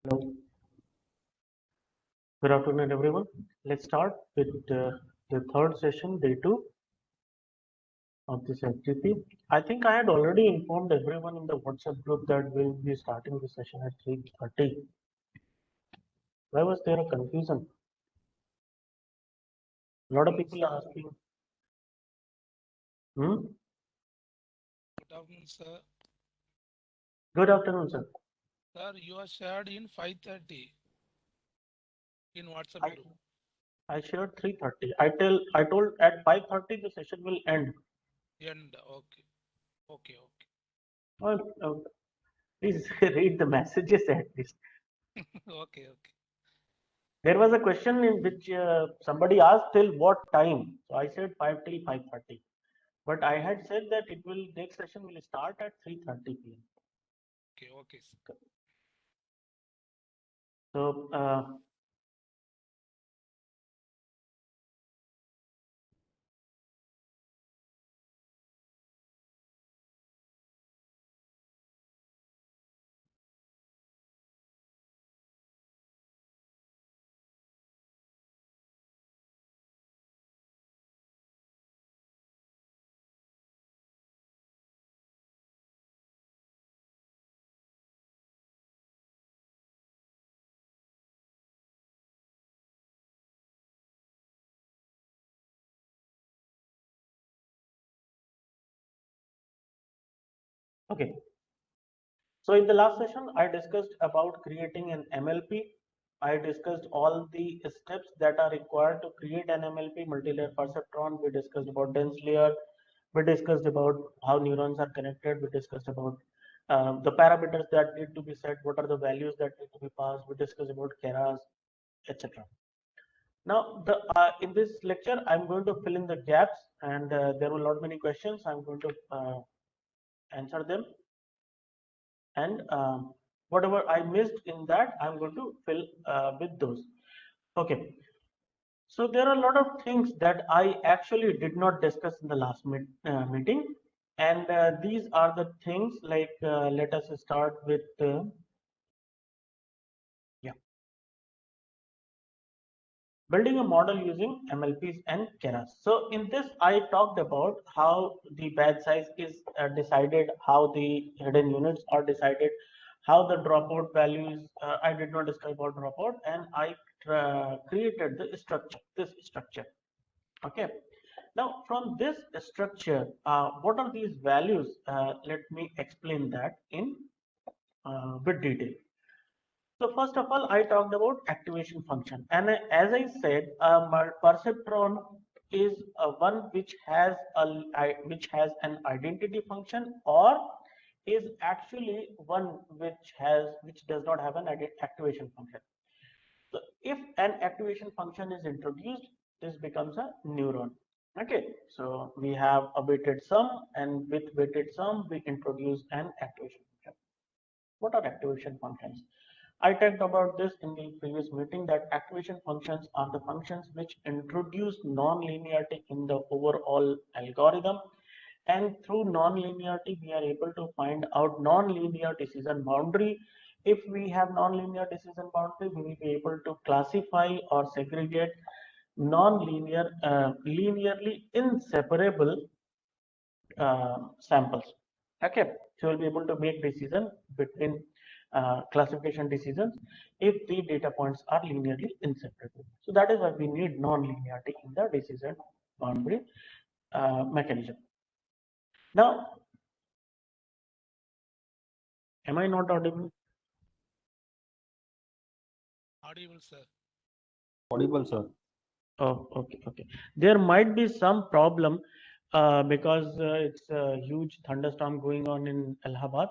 Hello, good afternoon, everyone. Let's start with the third session, day two of this FTP. I think I had already informed everyone in the WhatsApp group that we'll be starting the session at 3:30. Why was there a confusion? A lot of people are asking. Hmm? Good afternoon, sir. Good afternoon, sir. Sir, you are shared in 5:30 in WhatsApp I group. I shared 3:30. I told at 5:30 the session will end. And okay. Well, please read the messages at least. Okay. There was a question in which somebody asked till what time. So I said 5 till 5:30. But I had said that it will next session will start at 3:30 p.m. Okay, sir. So okay. So in the last session, I discussed about creating an MLP. I discussed all the steps that are required to create an MLP, multi-layer perceptron. We discussed about dense layer. We discussed about how neurons are connected. We discussed about the parameters that need to be set. What are the values that need to be passed? We discussed about keras, etc. Now, in this lecture, I'm going to fill in the gaps, and there were a lot many questions. I'm going to answer them, and whatever I missed in that, I'm going to fill with those. Okay. So there are a lot of things that I actually did not discuss in the last meeting, and these are the things like let us start with yeah. Building a model using MLPs and Keras. So in this, I talked about how the batch size is decided, how the hidden units are decided, how the dropout values. I did not discuss about dropout, and I created the structure. This structure. Okay. Now from this structure, what are these values? Let me explain that in bit detail. So first of all, I talked about activation function, and as I said, perceptron is one which has an identity function, or is actually one which does not have an activation function. So if an activation function is introduced, this becomes a neuron. Okay, so we have a weighted sum, and with weighted sum, we introduce an activation function. What are activation functions? I talked about this in the previous meeting that activation functions are the functions which introduce non-linearity in the overall algorithm. And through non-linearity, we are able to find out non-linear decision boundary. If we have non-linear decision boundary, we will be able to classify or segregate non-linear, linearly inseparable samples. Okay, so we'll be able to make decision between classification decisions if the data points are linearly inseparable. So that is why we need non-linearity in the decision boundary mechanism. Now, am I not audible? Audible, sir. Audible, sir. Oh, okay. There might be some problem because it's a huge thunderstorm going on in Allahabad.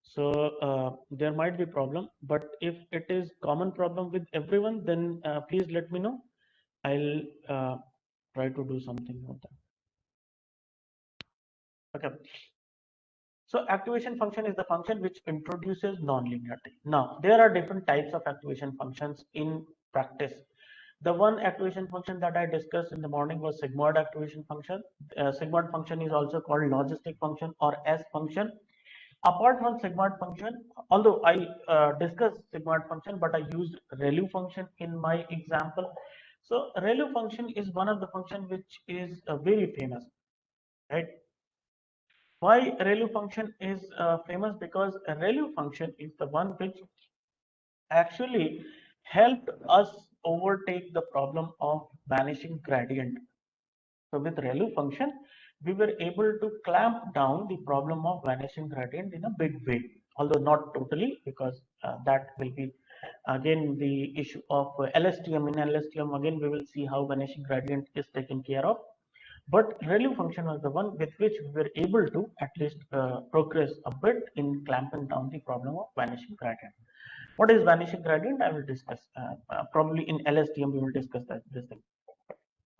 So there might be problem, but if it is common problem with everyone, then please let me know. I'll try to do something about that. Okay. So activation function is the function which introduces nonlinearity. Now there are different types of activation functions in practice. The one activation function that I discussed in the morning was sigmoid activation function. Sigmoid function is also called logistic function or S function. Apart from sigmoid function, although I discussed sigmoid function, but I used ReLU function in my example. So ReLU function is one of the function which is very famous, right? Why ReLU function is famous? Because a ReLU function is the one which actually helped us overtake the problem of vanishing gradient. So with ReLU function, we were able to clamp down the problem of vanishing gradient in a big way, although not totally, because that will be again the issue of LSTM. In LSTM, again we will see how vanishing gradient is taken care of. But ReLU function was the one with which we were able to at least progress a bit in clamping down the problem of vanishing gradient. What is vanishing gradient? I will discuss probably in LSTM. We will discuss this thing.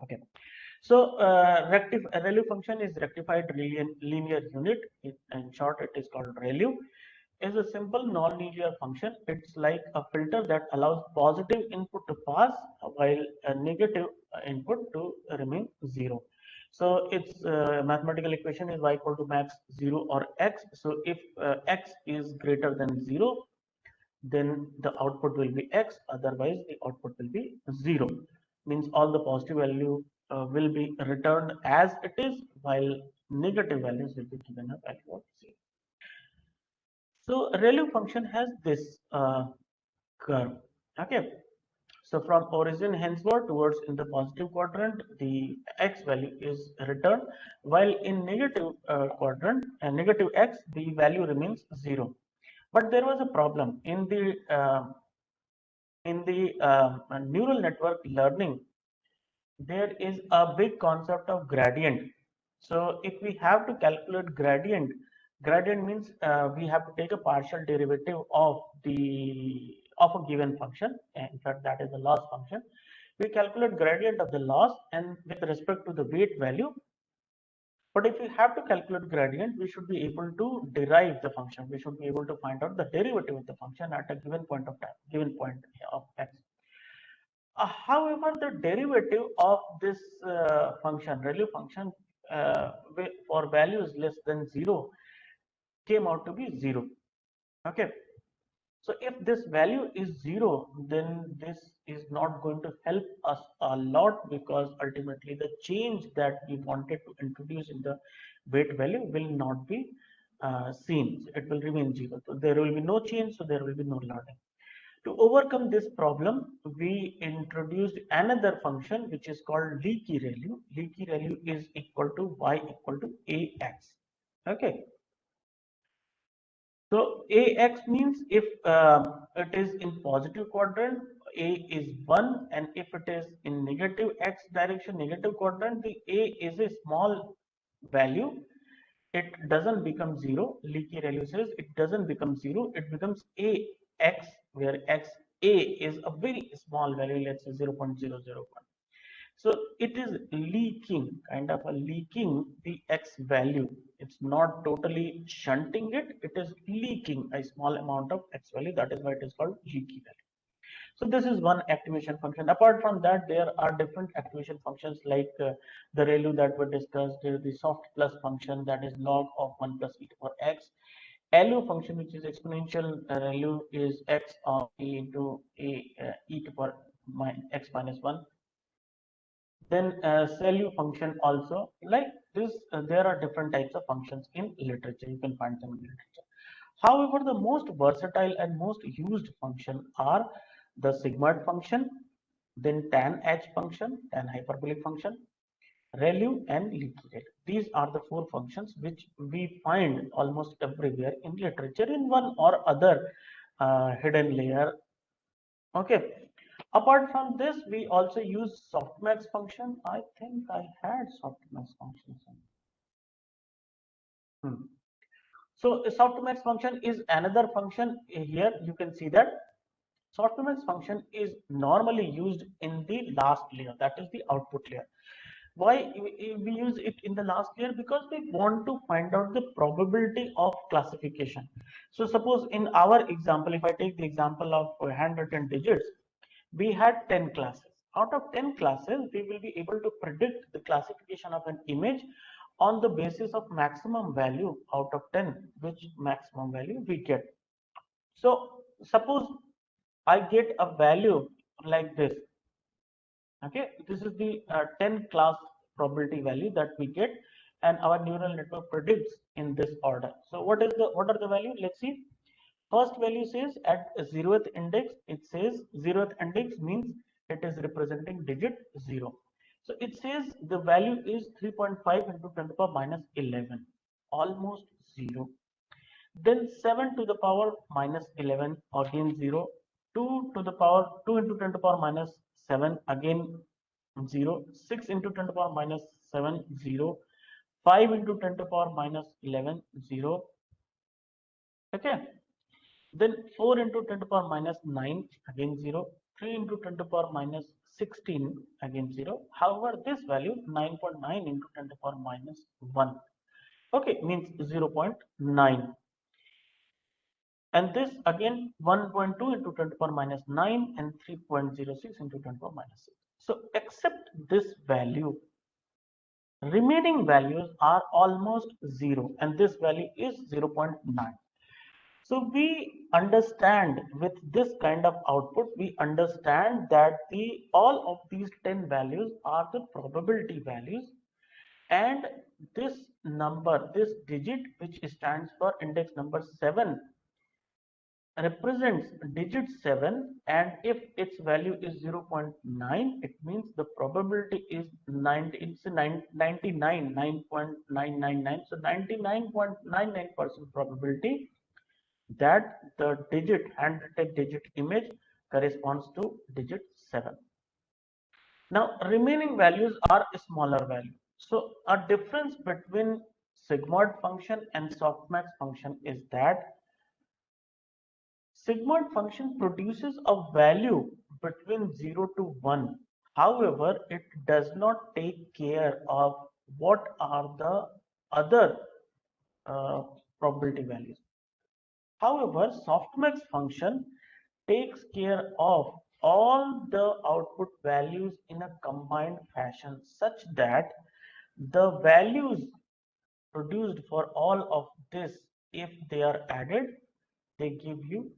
Okay. So ReLU function is rectified linear unit. In short, it is called ReLU. Is a simple non-linear function. It's like a filter that allows positive input to pass while a negative input to remain zero. So its mathematical equation is y equal to max 0 or x. So if x is greater than 0, then the output will be x, otherwise the output will be 0. Means all the positive value will be returned as it is, while negative values will be given a value of 0. So ReLU function has this curve. Okay. So from origin henceforth towards in the positive quadrant, the x value is returned, while in negative quadrant, negative x, the value remains 0. But there was a problem in the neural network learning. There is a big concept of gradient. So if we have to calculate gradient means we have to take a partial derivative of a given function. In fact, that is the loss function. We calculate gradient of the loss and with respect to the weight value. But if we have to calculate gradient, we should be able to derive the function. We should be able to find out the derivative of the function at a given point of time, given point of x. However, the derivative of this function, ReLU function, for values less than 0 came out to be 0. Okay. So if this value is 0, then this is not going to help us a lot, because ultimately the change that we wanted to introduce in the weight value will not be seen. It will remain 0. So there will be no change, so there will be no learning. To overcome this problem, we introduced another function which is called leaky ReLU. Leaky ReLU is equal to y equal to ax. Okay. So ax means if it is in positive quadrant, a is 1, and if it is in negative x direction, negative quadrant, the a is a small value. It doesn't become 0. Leaky ReLU says it doesn't become 0. It becomes ax, where x a is a very small value, let's say 0.001. So it is leaking, kind of a leaking the x value. It's not totally shunting it. It is leaking a small amount of x value. That is why it is called leaky value. So this is one activation function. Apart from that, there are different activation functions like the ReLU that were discussed. There is the soft plus function, that is log of 1 plus e to the power x. LU function, which is exponential ReLU, is x of e into e to the power x minus 1. Then SELU function also, like this, there are different types of functions in literature. You can find them in literature. However, the most versatile and most used function are the sigmoid function, then tan H function, tan hyperbolic function, ReLU, and leaky ReLU. These are the four functions which we find almost everywhere in literature in one or other hidden layer. Okay. Apart from this, we also use softmax function. I think I had softmax functions. So a softmax function is another function. Here you can see that softmax function is normally used in the last layer, that is the output layer. Why we use it in the last layer? Because we want to find out the probability of classification. So suppose in our example, if I take the example of handwritten digits, we had 10 classes. Out of 10 classes, we will be able to predict the classification of an image on the basis of maximum value out of 10, which maximum value we get. So suppose I get a value like this. Okay, this is the 10 class probability value that we get, and our neural network predicts in this order. So what are the value? Let's see. First value says at 0th index, it says 0th index means it is representing digit 0. So it says the value is 3.5 into 10 to the power minus 11, almost 0. Then 7 to the power minus 11, again 0. 2 to the power 2 into 10 to the power minus 7, again 0. 6 into 10 to the power minus 7, 0. 5 into 10 to the power minus 11, 0. Okay. Then 4 into 10 to the power minus 9, again 0. 3 into 10 to the power minus 16, again 0. However, this value 9.9 into 10 to the power minus 1. Okay, means 0.9. And this again 1.2 into 10 to the power minus 9 and 3.06 into 10 to the power minus 6. So except this value, remaining values are almost 0, and this value is 0.9. So we understand with this kind of output, we understand that all of these 10 values are the probability values, and this number, this digit which stands for index number 7, represents digit 7, and if its value is 0.9, it means the probability is 90, it's 9.999. So 99.99% probability that the digit handwritten digit image corresponds to digit 7. Now remaining values are a smaller value. So a difference between sigmoid function and softmax function is that sigmoid function produces a value between 0 to 1. However, it does not take care of what are the other uh, probability values. However, softmax function takes care of all the output values in a combined fashion such that the values produced for all of this, if they are added, they give you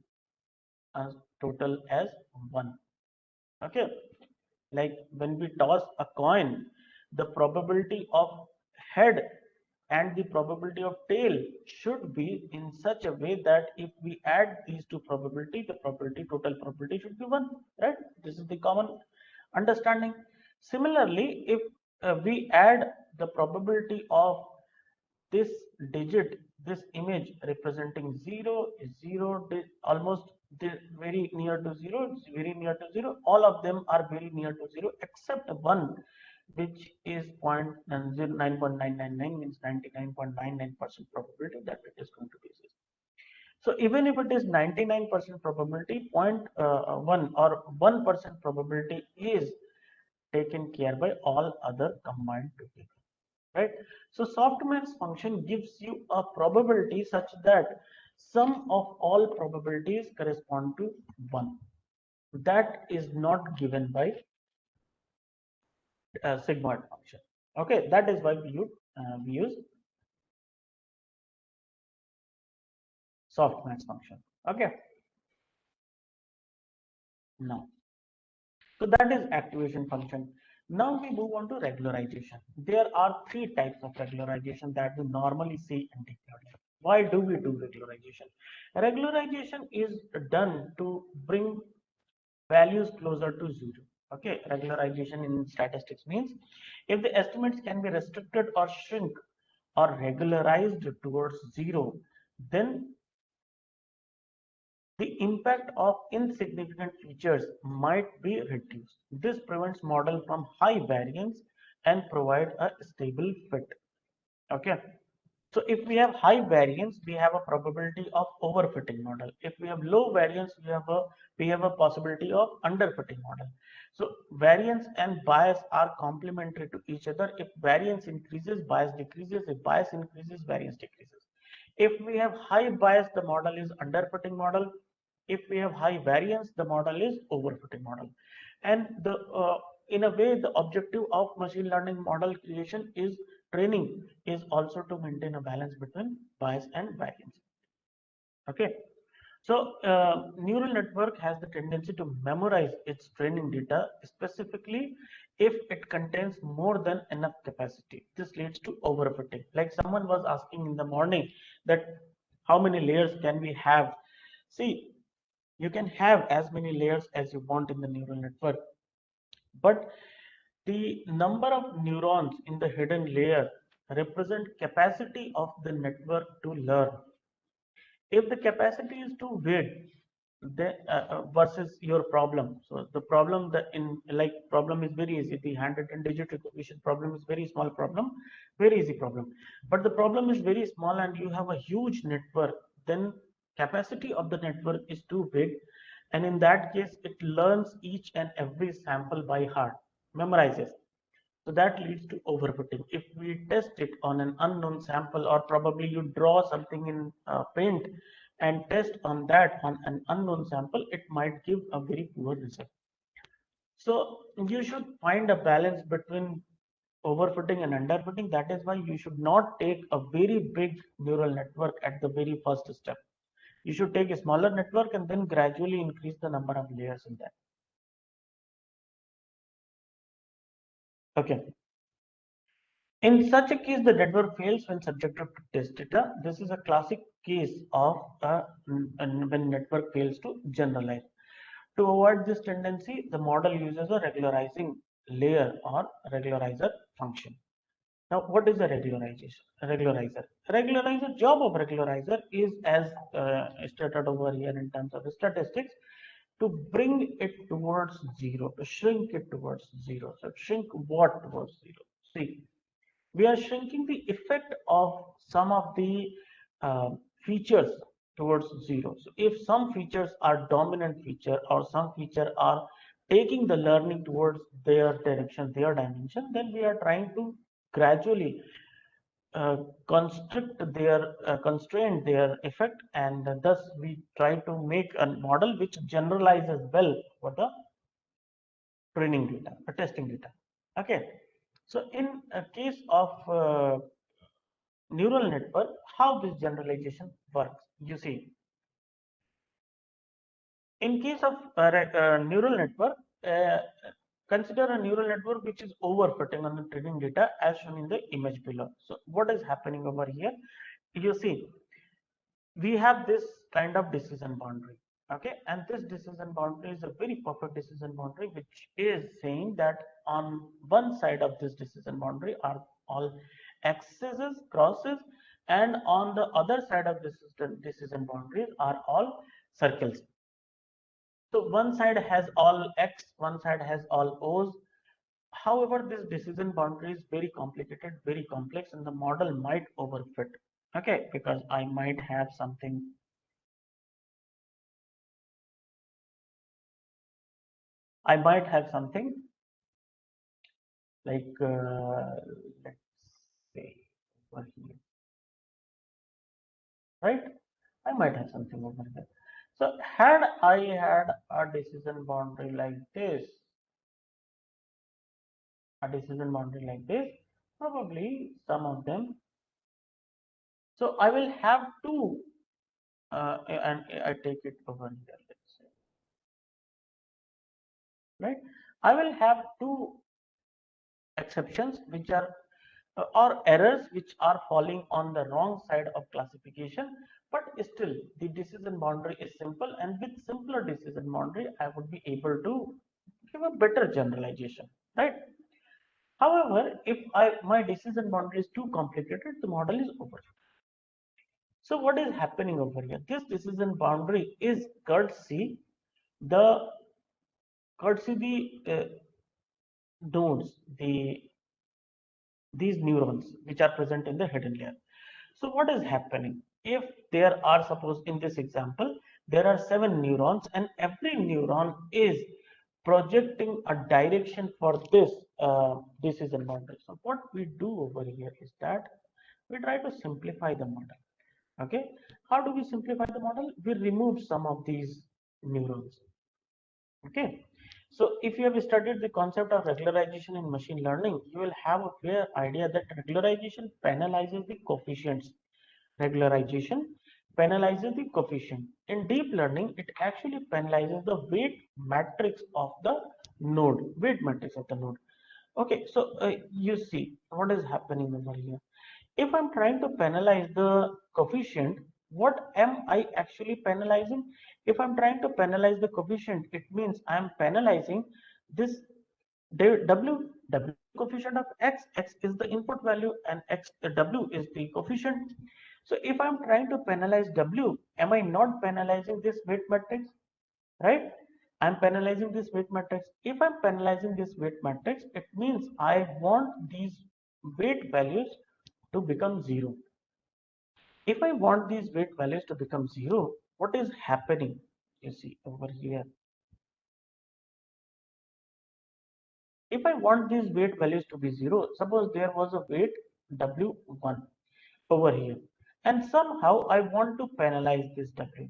a total as 1. Okay, like when we toss a coin, the probability of head and the probability of tail should be in such a way that if we add these two probability, the probability, total probability should be 1, right? This is the common understanding. Similarly, if we add the probability of this digit, this image representing 0 is 0, almost very near to 0, it's very near to 0, all of them are very near to 0 except one, which is 9.999, means 99.99% probability that it is going to be 0. So even if it is 99% probability, 0.1 or 1% probability is taken care by all other combined together, right? So softmax function gives you a probability such that sum of all probabilities correspond to 1. That is not given by sigmoid function. Okay, that is why we use softmax function. Okay, now so that is activation function. Now we move on to regularization. There are three types of regularization that we normally see in deep learning. Why do we do regularization? Regularization is done to bring values closer to 0. Okay, regularization in statistics means if the estimates can be restricted or shrink or regularized towards 0, then the impact of insignificant features might be reduced. This prevents model from high variance and provide a stable fit. Okay. So if we have high variance, we have a probability of overfitting model. If we have low variance, we have a possibility of underfitting model. So variance and bias are complementary to each other. If variance increases, bias decreases. If bias increases, variance decreases. If we have high bias, the model is underfitting model. If we have high variance, the model is overfitting model. And in a way, the objective of machine learning model creation is training is also to maintain a balance between bias and variance. Okay. So neural network has the tendency to memorize its training data, specifically if it contains more than enough capacity. This leads to overfitting. Like someone was asking in the morning that how many layers can we have? See, you can have as many layers as you want in the neural network, but the number of neurons in the hidden layer represent capacity of the network to learn. If the capacity is too big, versus your problem, so the problem that in like problem is very easy, the handwritten digit recognition problem is very small problem, very easy problem, but the problem is very small and you have a huge network, then capacity of the network is too big, and in that case it learns each and every sample by heart, memorizes. So that leads to overfitting. If we test it on an unknown sample, or probably you draw something in paint and test on that on an unknown sample, it might give a very poor result. So you should find a balance between overfitting and underfitting. That is why you should not take a very big neural network at the very first step. You should take a smaller network and then gradually increase the number of layers in that. Okay. In such a case, the network fails when subjected to test data. This is a classic case of when network fails to generalize. To avoid this tendency, the model uses a regularizing layer or regularizer function. Now, what is a regularization? Regularizer. Regularizer job of regularizer is as stated over here in terms of statistics, to bring it towards zero, to shrink it towards zero. So shrink what towards zero? See, we are shrinking the effect of some of the uh, features towards zero. So if some features are dominant feature, or some feature are taking the learning towards their direction, their dimension, then we are trying to gradually constrain their effect, and thus we try to make a model which generalizes well for the training data or testing data. Okay. So in a case of neural network, how this generalization works? You see, in case of neural network, uh, consider a neural network which is overfitting on the training data as shown in the image below. So what is happening over here? You see, we have this kind of decision boundary. Okay, and this decision boundary is a very perfect decision boundary, which is saying that on one side of this decision boundary are all x's, crosses, and on the other side of this decision boundaries are all circles. So one side has all x, one side has all o's. However, this decision boundary is very complicated, very complex, and the model might overfit. Okay, because I might have something. I might have something like, let's say over here, right? I might have something over there. So had I had a decision boundary like this, probably some of them. So I will have two, and I take it over here, let's say, right? I will have two exceptions which are or errors which are falling on the wrong side of classification, but still the decision boundary is simple, and with simpler decision boundary I would be able to give a better generalization, right? However, if my decision boundary is too complicated, the model is over. So what is happening over here? This decision boundary is the the nodes, these neurons which are present in the hidden layer. So what is happening? If there are, suppose in this example, there are 7 neurons, and every neuron is projecting a direction for this decision boundary. So what we do over here is that we try to simplify the model. Okay, how do we simplify the model? We remove some of these neurons. Okay, So if you have studied the concept of regularization in machine learning, you will have a clear idea that regularization penalizes the coefficients. Regularization penalizes the coefficient. In deep learning, it actually penalizes the weight matrix of the node, weight matrix of the node. Okay, so you see what is happening over here. If I'm trying to penalize the coefficient, what am I actually penalizing? If I'm trying to penalize the coefficient, it means I'm penalizing this W coefficient of X is the input value and W is the coefficient. So if I'm trying to penalize W, am I not penalizing this weight matrix? Right? I'm penalizing this weight matrix. If I'm penalizing this weight matrix, it means I want these weight values to become 0. If I want these weight values to become 0, what is happening? You see over here. If I want these weight values to be 0, suppose there was a weight W1 over here, and somehow I want to penalize this W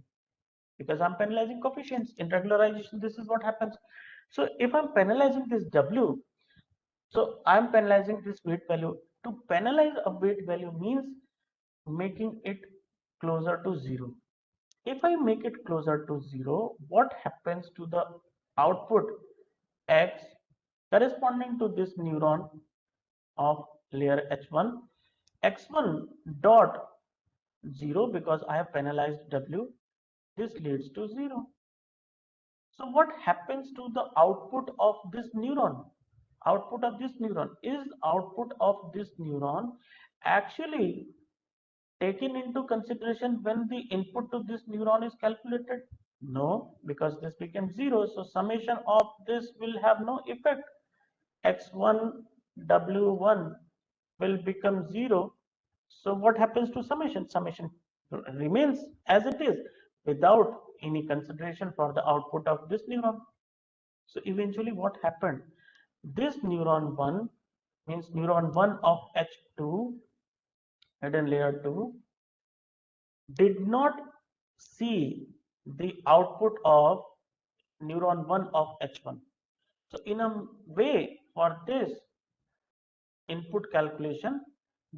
because I'm penalizing coefficients. In regularization, this is what happens. So if I'm penalizing this W, so I'm penalizing this weight value. To penalize a weight value means making it closer to 0. If I make it closer to 0, what happens to the output X corresponding to this neuron of layer H1? X1 dot 0, because I have penalized W, this leads to 0. So what happens to the output of this neuron? Output of this neuron is output of this neuron actually taken into consideration when the input to this neuron is calculated? No, because this becomes 0. So summation of this will have no effect. X1 W1 will become 0. So what happens to summation? Summation remains as it is without any consideration for the output of this neuron. So eventually what happened? This neuron 1 means neuron 1 of H2, hidden layer 2, did not see the output of neuron 1 of H1. So in a way, for this input calculation,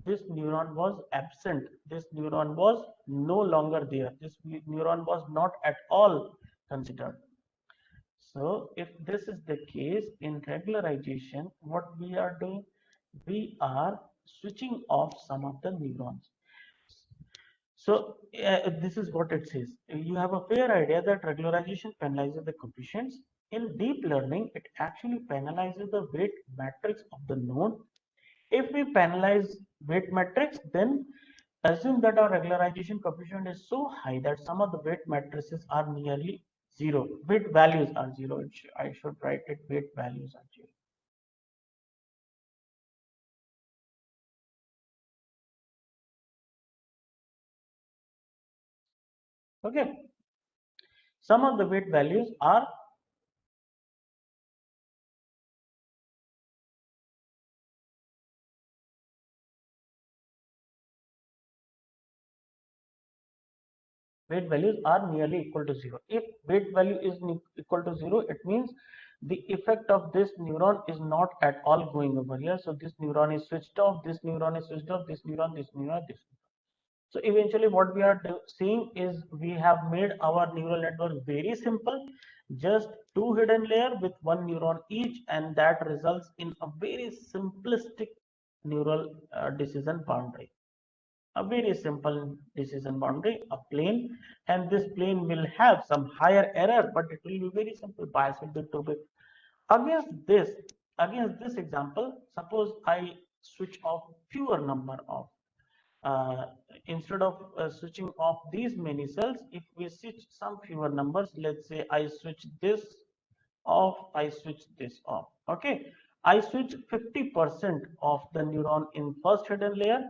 this neuron was absent. This neuron was no longer there. This neuron was not at all considered. So if this is the case in regularization, what we are doing, we are switching off some of the neurons. So this is what it says. You have a fair idea that regularization penalizes the coefficients. In deep learning, it actually penalizes the weight matrix of the node. If we penalize weight matrix, then assume that our regularization coefficient is so high that some of the weight matrices are nearly 0. Weight values are 0. I should write it, weight values are 0. Okay. Some of the weight values are nearly equal to 0. If weight value is equal to 0, it means the effect of this neuron is not at all going over here. So this neuron is switched off, this neuron is switched off, this neuron, this neuron, this neuron. So eventually what we are seeing is we have made our neural network very simple, just 2 hidden layer with 1 neuron each, and that results in a very simplistic neural decision boundary. A very simple decision boundary, a plane, and this plane will have some higher error, but it will be very simple. Bias will be too big. Against this example, suppose I switch off fewer number of uh, instead of switching off these many cells, if we switch some fewer numbers, let's say I switch this off, I switch this off. Okay, I switch 50% of the neuron in first hidden layer,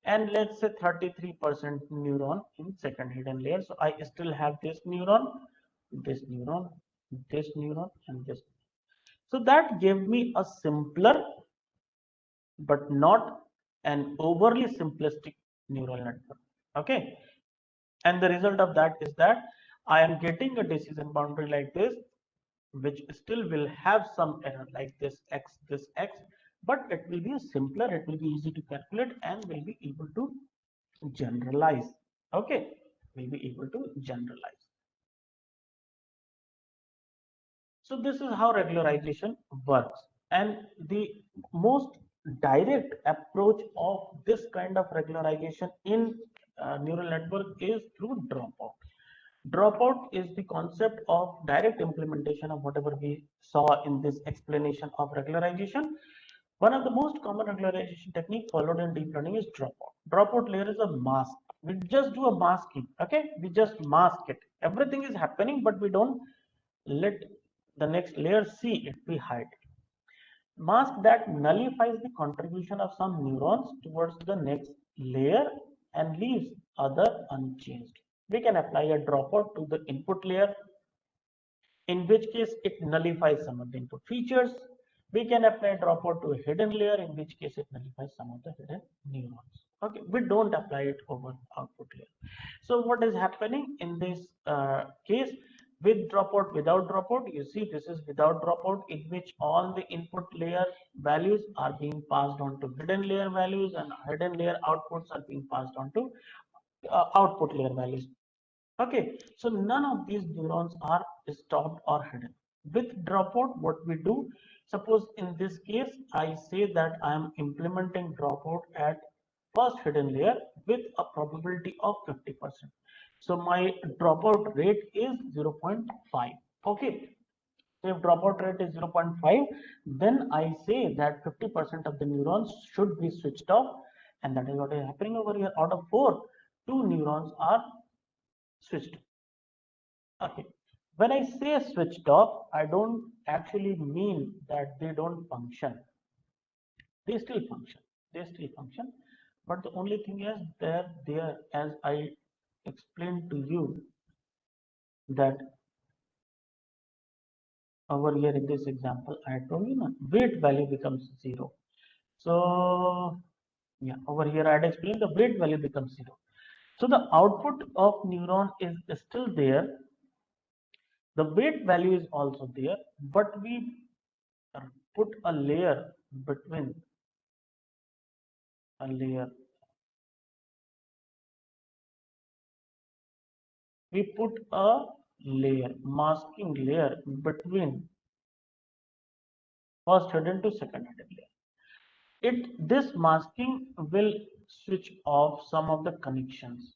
and let's say 33% neuron in second hidden layer. So I still have this neuron, this neuron, this neuron, and this. So that gave me a simpler but not an overly simplistic neural network. Okay, and the result of that is that I am getting a decision boundary like this. which still will have some error like this x, but it will be simpler, it will be easy to calculate, and will be able to generalize. Okay, will be able to generalize. So this is how regularization works, and the most direct approach of this kind of regularization in neural network is through dropout. Dropout is the concept of direct implementation of whatever we saw in this explanation of regularization. One of the most common regularization technique followed in deep learning is dropout. Dropout layer is a mask. We just do a masking. Okay, we just mask it. Everything is happening, but we don't let the next layer see it. We hide it. Mask that nullifies the contribution of some neurons towards the next layer and leaves other unchanged. We can apply a dropout to the input layer, in which case it nullifies some of the input features. We can apply dropout to a hidden layer, in which case it nullifies some of the hidden neurons. Okay, we don't apply it over output layer. So what is happening in this case? With dropout, without dropout, you see this is without dropout, in which all the input layer values are being passed on to hidden layer values, and hidden layer outputs are being passed on to output layer values. Okay, so none of these neurons are stopped or hidden. With dropout, what we do, suppose in this case, I say that I am implementing dropout at first hidden layer with a probability of 50%. So my dropout rate is 0.5. Okay, so if dropout rate is 0.5, then I say that 50% of the neurons should be switched off, and that is what is happening over here. Out of 4, 2 neurons are switched. Okay. When I say switched off, I don't actually mean that they don't function. They still function. They still function. But the only thing is they're there, as I explained to you, that over here in this example, I told you, weight value becomes 0. So yeah, over here I had explained the weight value becomes 0. So the output of neuron is still there. The weight value is also there, but we put a layer between a layer. We put a layer, masking layer between first hidden to second hidden layer. This masking will switch off some of the connections,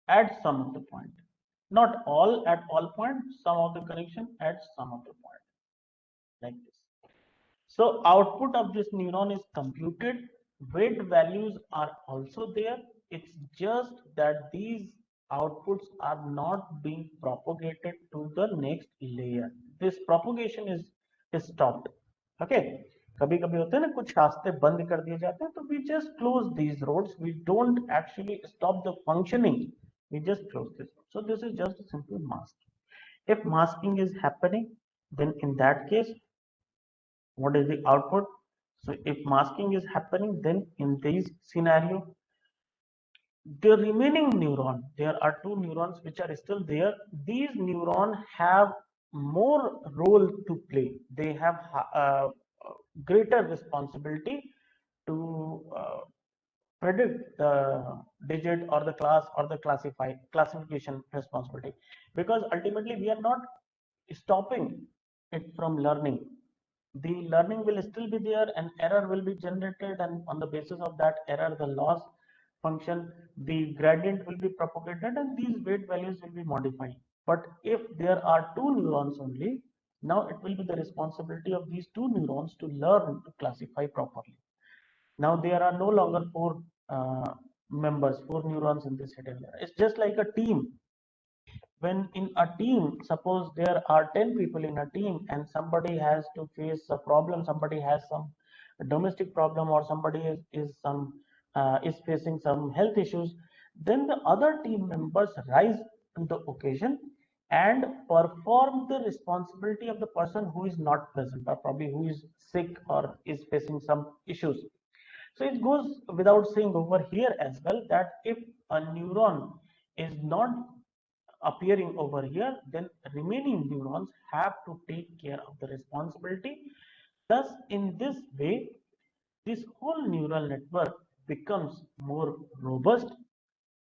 at some of the point. Not all at all points, some of the connection at some of the point, like this. So output of this neuron is computed. Weight values are also there. It's just that these outputs are not being propagated to the next layer. This propagation is stopped. Okay. कभी कभी होता है ना, कुछ रास्ते बंद कर दिए जाते हैं, तो we just close these roads. We don't actually stop the functioning. We just close this. So this is just a simple mask. If masking is happening, then in that case, what is the output? So if masking is happening, then in this scenario, the remaining neuron, there are 2 neurons which are still there. These neurons have more role to play. They have greater responsibility to predict the digit or the class or the classification responsibility, because ultimately we are not stopping it from learning. The learning will still be there, and error will be generated, and on the basis of that error, the loss function, the gradient will be propagated, and these weight values will be modified. But if there are 2 neurons only, now it will be the responsibility of these 2 neurons to learn to classify properly. Now there are no longer 4 members, 4 neurons in this hidden layer. It's just like a team. When in a team, suppose there are 10 people in a team, and somebody has to face a problem, somebody has some domestic problem, or somebody is facing some health issues, then the other team members rise to the occasion and perform the responsibility of the person who is not present, or probably who is sick or is facing some issues. So it goes without saying over here as well that if a neuron is not appearing over here, then remaining neurons have to take care of the responsibility. Thus, in this way, this whole neural network becomes more robust.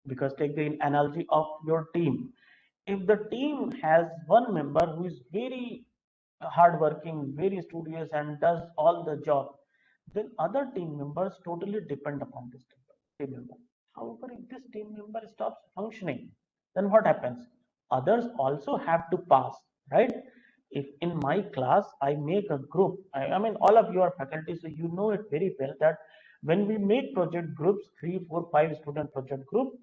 Because take the analogy of your team. If the team has one member who is very hardworking, very studious, and does all the job, then other team members totally depend upon this team member. However, if this team member stops functioning, then what happens? Others also have to pass, right? If in my class I make a group, I mean, all of you are faculty, so you know it very well that when we make project groups, 3, 4, 5 student project group,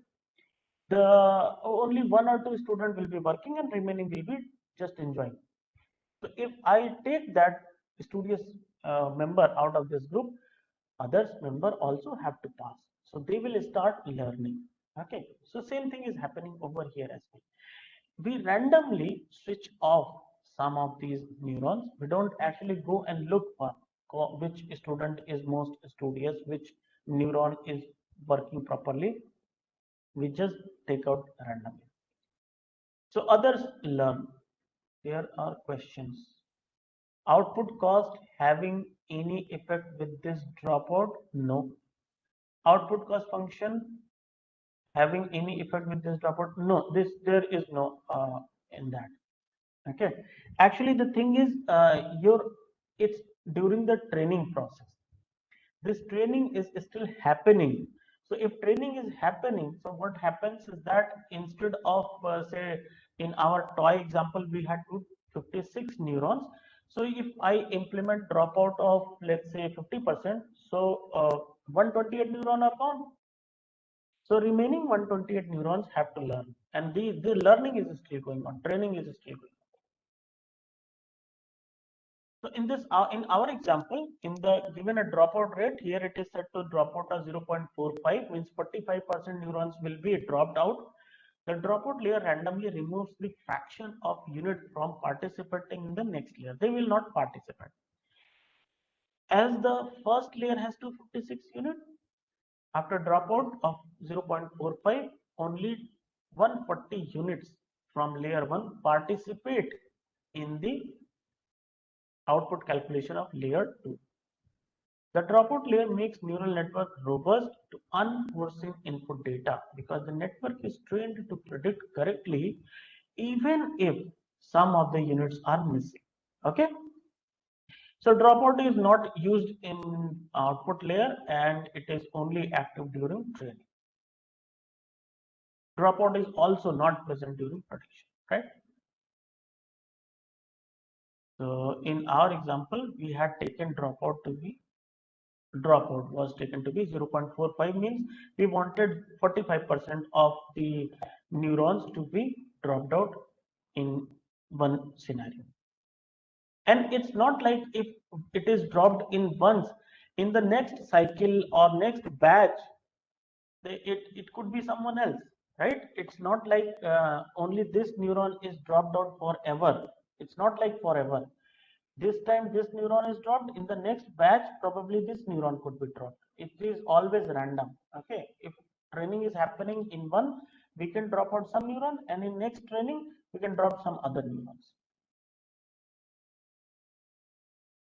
the only one or two student will be working and remaining will be just enjoying. So if I take that studious member out of this group, others member also have to pass. So they will start learning. Okay. So same thing is happening over here as well. We randomly switch off some of these neurons. We don't actually go and look for which student is most studious, which neuron is working properly. We just take out randomly. So others learn. There are questions. Output cost having any effect with this dropout? No. Output cost function having any effect with this dropout? No. There is no in that. Okay. Actually, the thing is, it's during the training process. This training is still happening. So if training is happening, so what happens is that instead of say in our toy example we had 256 neurons. So if I implement dropout of let's say 50%, so 128 neurons are gone. So remaining 128 neurons have to learn, and the learning is still going on, training is still going on. So in this, in our example, in the given a dropout rate, here it is set to dropout of 0.45, means 45% neurons will be dropped out. The dropout layer randomly removes the fraction of unit from participating in the next layer. They will not participate. As the first layer has 256 units, after dropout of 0.45, only 140 units from layer 1 participate in the output calculation of layer 2. The dropout layer makes neural network robust to unforeseen input data because the network is trained to predict correctly even if some of the units are missing. Okay. So dropout is not used in output layer and it is only active during training. Dropout is also not present during prediction, right? So in our example, we had taken dropout was taken to be 0.45, means we wanted 45% of the neurons to be dropped out in one scenario. And it's not like if it is dropped in once, in the next cycle or next batch, it could be someone else, right? It's not like only this neuron is dropped out forever. It's not like forever. This time this neuron is dropped, in the next batch probably this neuron could be dropped. It is always random. Okay, if training is happening in one, we can drop out some neuron, and in next training we can drop some other neurons.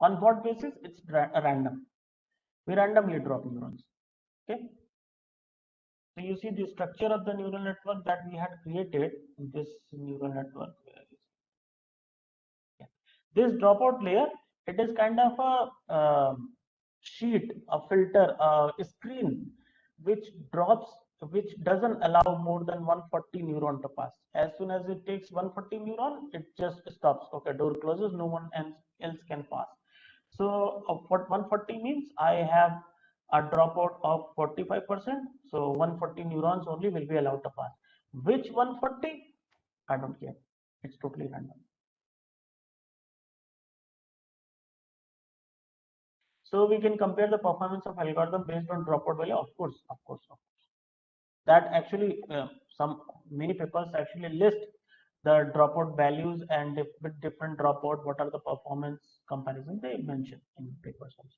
On what basis? It's random. We randomly drop neurons. Okay, so you see the structure of the neural network that we had created in this neural network. This dropout layer, it is kind of a sheet, a filter, a screen which drops, which doesn't allow more than 140 neuron to pass. As soon as it takes 140 neuron, it just stops. Okay, door closes, no one else can pass. So what 140 means, I have a dropout of 45%. So 140 neurons only will be allowed to pass. Which 140? I don't care. It's totally random. So we can compare the performance of algorithm based on dropout value. Of course, of course, of course. That actually many papers actually list the dropout values, and with different dropout, what are the performance comparison they mention in papers also.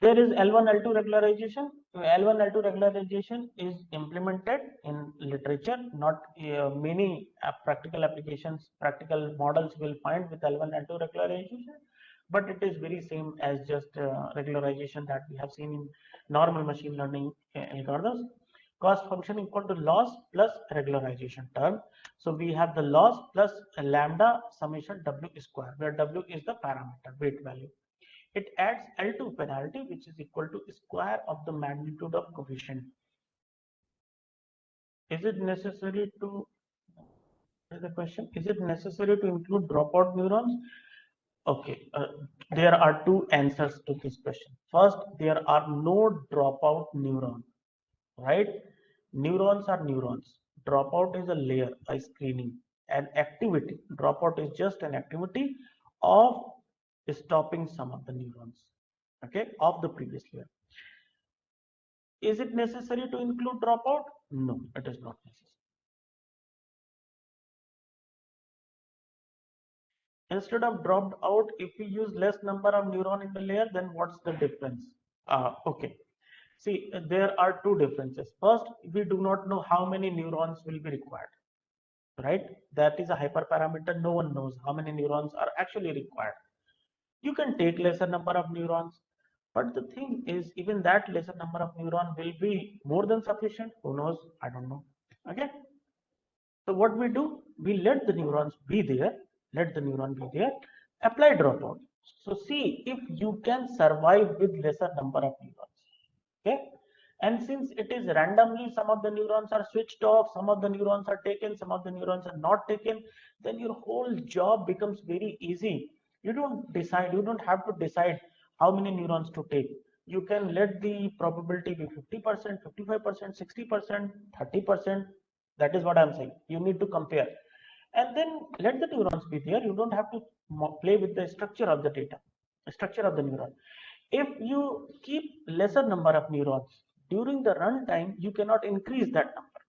There is L1, L2 regularization. L1, L2 regularization is implemented in literature. Not many practical applications, practical models will find with L1, L2 regularization, but it is very same as just regularization that we have seen in normal machine learning algorithms. Cost function equal to loss plus regularization term. So we have the loss plus lambda summation W square, where W is the parameter weight value. It adds L2 penalty, which is equal to square of the magnitude of coefficient. Is it necessary to, the question, is it necessary to include dropout neurons? Okay, there are two answers to this question. First, there are no dropout neurons, right? Neurons are neurons. Dropout is a layer, a screening, an activity. Dropout is just an activity of stopping some of the neurons, okay, of the previous layer. Is it necessary to include dropout? No, it is not necessary. Instead of dropped out, if we use less number of neuron in the layer, then what's the difference? Okay. See, there are two differences. First, we do not know how many neurons will be required, right? That is a hyperparameter. No one knows how many neurons are actually required. You can take lesser number of neurons, but the thing is, even that lesser number of neuron will be more than sufficient. Who knows? I don't know. Okay. So what we do, we let the neurons be there, let the neuron be there, apply dropout. So see if you can survive with lesser number of neurons. Okay. And since it is randomly, some of the neurons are switched off, some of the neurons are taken, some of the neurons are not taken, then your whole job becomes very easy. You don't have to decide how many neurons to take. You can let the probability be 50%, 55%, 60%, 30%. That is what I'm saying. You need to compare. And then let the neurons be there. You don't have to play with the structure of the data, structure of the neuron. If you keep lesser number of neurons during the runtime, you cannot increase that number.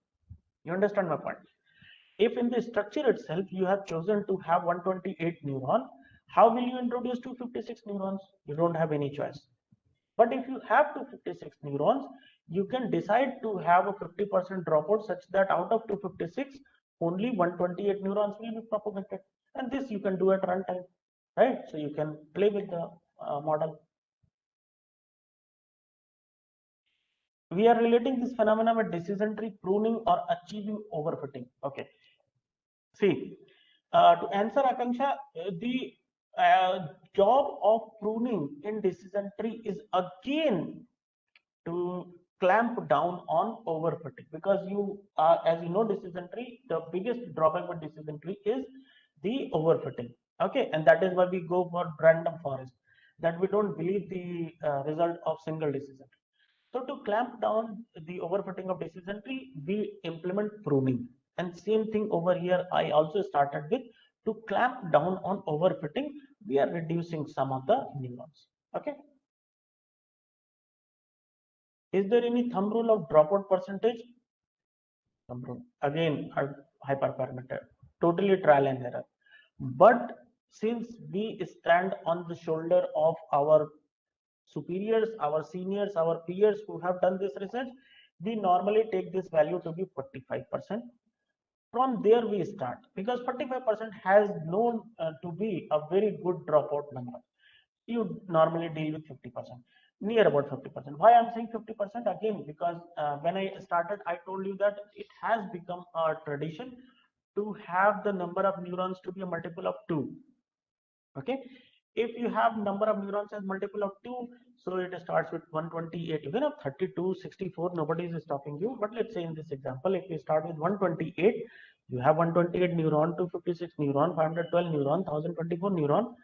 You understand my point? If in the structure itself you have chosen to have 128 neuron, how will you introduce 256 neurons? You don't have any choice. But if you have 256 neurons, you can decide to have a 50% dropout such that out of 256, only 128 neurons will be propagated. And this you can do at runtime, right? So you can play with the model. We are relating this phenomenon with decision tree pruning or achieving overfitting. Okay. See, to answer Akanksha, the job of pruning in decision tree is again to clamp down on overfitting, because you as you know, decision tree, the biggest drawback with decision tree is the overfitting. Okay, and that is why we go for random forest, that we don't believe the result of single decision tree. So to clamp down the overfitting of decision tree, we implement pruning. And same thing over here, I also started with, to clamp down on overfitting, we are reducing some of the neurons. Okay. Is there any thumb rule of dropout percentage? Thumb rule. Again, a hyperparameter. Totally trial and error. But since we stand on the shoulder of our superiors, our seniors, our peers who have done this research, we normally take this value to be 45%. From there we start, because 45% has known to be a very good dropout number. You normally deal with 50%, near about 50%. Why I'm saying 50%? Again, because when I started, I told you that it has become a tradition to have the number of neurons to be a multiple of 2. Okay, if you have number of neurons as multiple of 2, so it starts with 128. Even of 32, 64, nobody is stopping you. But let's say in this example, if we start with 128, you have 128 neuron, 256 neuron, 512 neuron, 1024 neuron,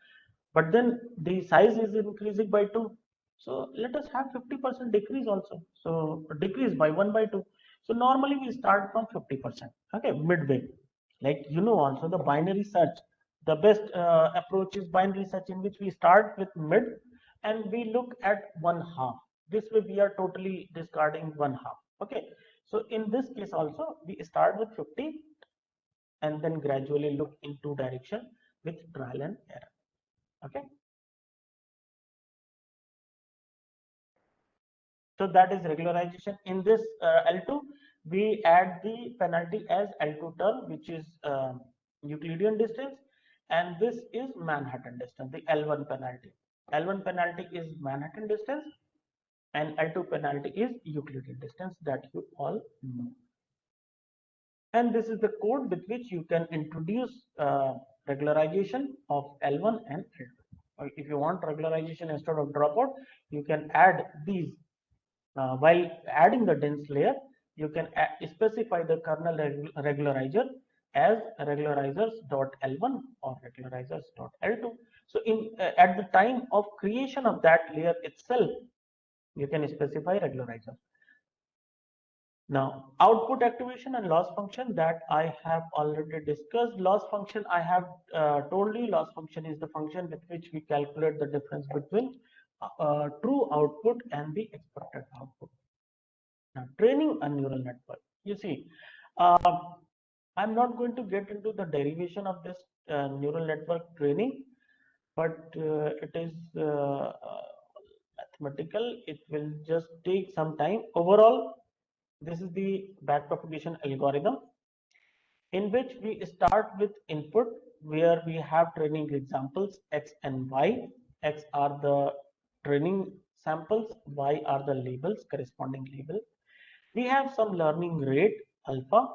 but then the size is increasing by 2. So let us have 50% decrease also. So decrease by 1 by 2. So normally we start from 50%. Okay, midway. Like also the binary search, the best approach is binary search, in which we start with mid and we look at 1/2. This way we are totally discarding 1/2. Okay, so in this case also we start with 50 and then gradually look in 2 direction with trial and error. Okay. So that is regularization. In this L2, we add the penalty as L2 term, which is Euclidean distance, and this is Manhattan distance, the L1 penalty. L1 penalty is Manhattan distance, and L2 penalty is Euclidean distance, that you all know. And this is the code with which you can introduce regularization of L1 and L2. If you want regularization instead of dropout, you can add these. While adding the dense layer, you can specify the kernel regularizer as regularizers.L1 or regularizers.L2. So at the time of creation of that layer itself, you can specify regularizer. Now, output activation and loss function, that I have already discussed. Loss function, I have told you, loss function is the function with which we calculate the difference between true output and the expected output. Now, training a neural network. You see, I'm not going to get into the derivation of this neural network training, but it is mathematical. It will just take some time. Overall, this is the backpropagation algorithm, in which we start with input where we have training examples X and Y. X are the training samples, Y are the labels, corresponding label. We have some learning rate alpha.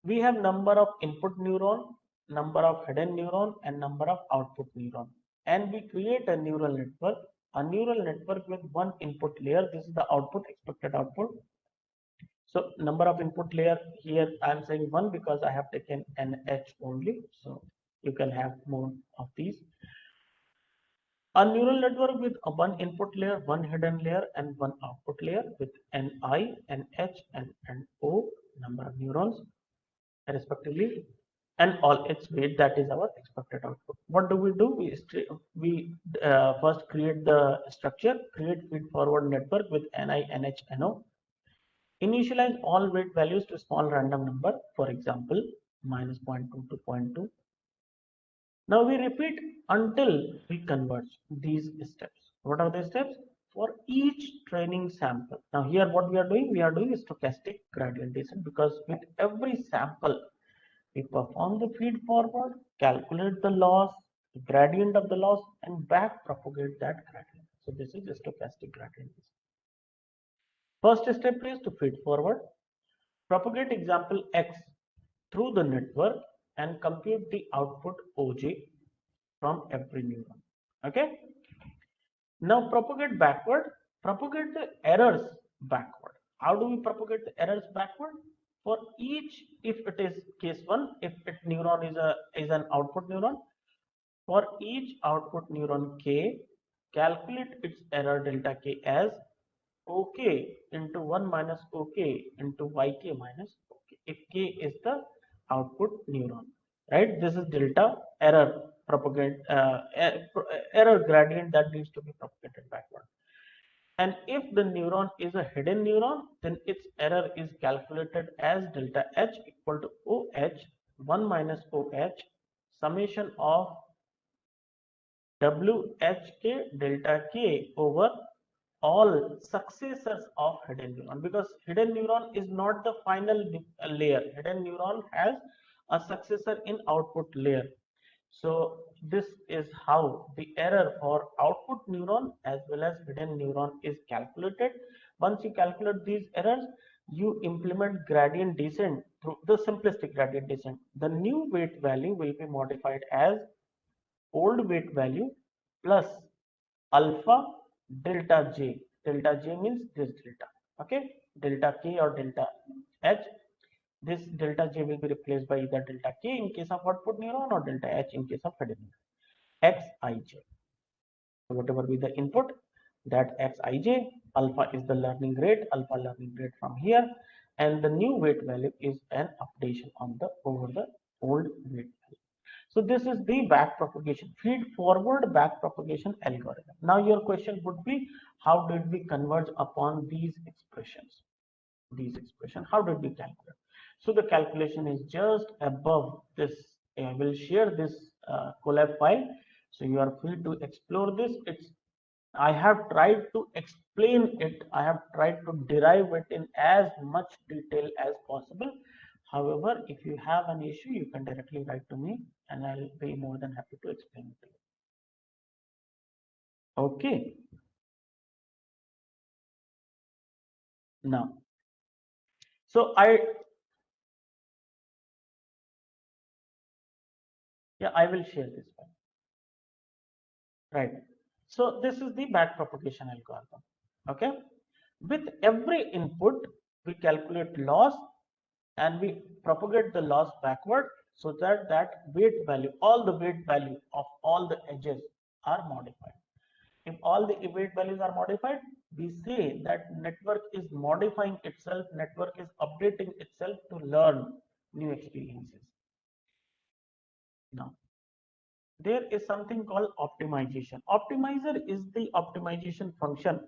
We have number of input neuron, number of hidden neuron, and number of output neuron. And we create a neural network with one input layer. This is the output, expected output. So number of input layer here, I'm saying one because I have taken an H only. So you can have more of these. A neural network with one input layer, one hidden layer, and one output layer with an I, an H, and an O number of neurons respectively, and all its weight. That is our expected output. What do? We first create the structure, create feed forward network with Ni, Nh, No. Initialize all weight values to small random number, for example, minus 0.2 to 0.2. Now we repeat until we converge these steps. What are the steps? For each training sample. Now here what we are doing stochastic gradient descent, because with every sample we perform the feed forward, calculate the loss, the gradient of the loss, and back propagate that gradient. So this is the stochastic gradient descent. First step is to feed forward. Propagate example X through the network and compute the output OJ from every neuron. Okay. Now propagate backward. Propagate the errors backward. How do we propagate the errors backward? For each, if it is case one, if neuron is an output neuron, for each output neuron K, calculate its error delta K as OK into 1 minus OK into YK minus OK. If K is the output neuron, right? This is delta error error gradient that needs to be propagated backward. And if the neuron is a hidden neuron, then its error is calculated as delta H equal to OH 1 minus OH summation of WHK delta K over all successors of hidden neuron, because hidden neuron is not the final layer. Hidden neuron has a successor in output layer. So this is how the error for output neuron as well as hidden neuron is calculated. Once you calculate these errors, you implement gradient descent through the simplistic gradient descent. The new weight value will be modified as old weight value plus alpha delta J. Delta J means this delta. Okay, delta K or delta H. This delta J will be replaced by either delta K in case of output neuron or delta H in case of hidden neuron. Xij. So whatever be the input, that Xij, alpha is the learning rate, alpha learning rate from here, and the new weight value is an updation on the over the old weight value. So this is the back propagation, feed forward back propagation algorithm. Now your question would be, how did we converge upon these expressions? How did we calculate? So the calculation is just above this. I will share this Colab file, so you are free to explore this. It's I have tried to explain it. I have tried to derive it in as much detail as possible. However, if you have an issue, you can directly write to me and I'll be more than happy to explain it to you. Okay. Now, so I will share this one. Right. So this is the back propagation algorithm. Okay. With every input, we calculate loss and we propagate the loss backward so that weight value, all the weight value of all the edges are modified. If all the weight values are modified, we say that network is modifying itself, network is updating itself to learn new experiences. Now, there is something called optimization. Optimizer is the optimization function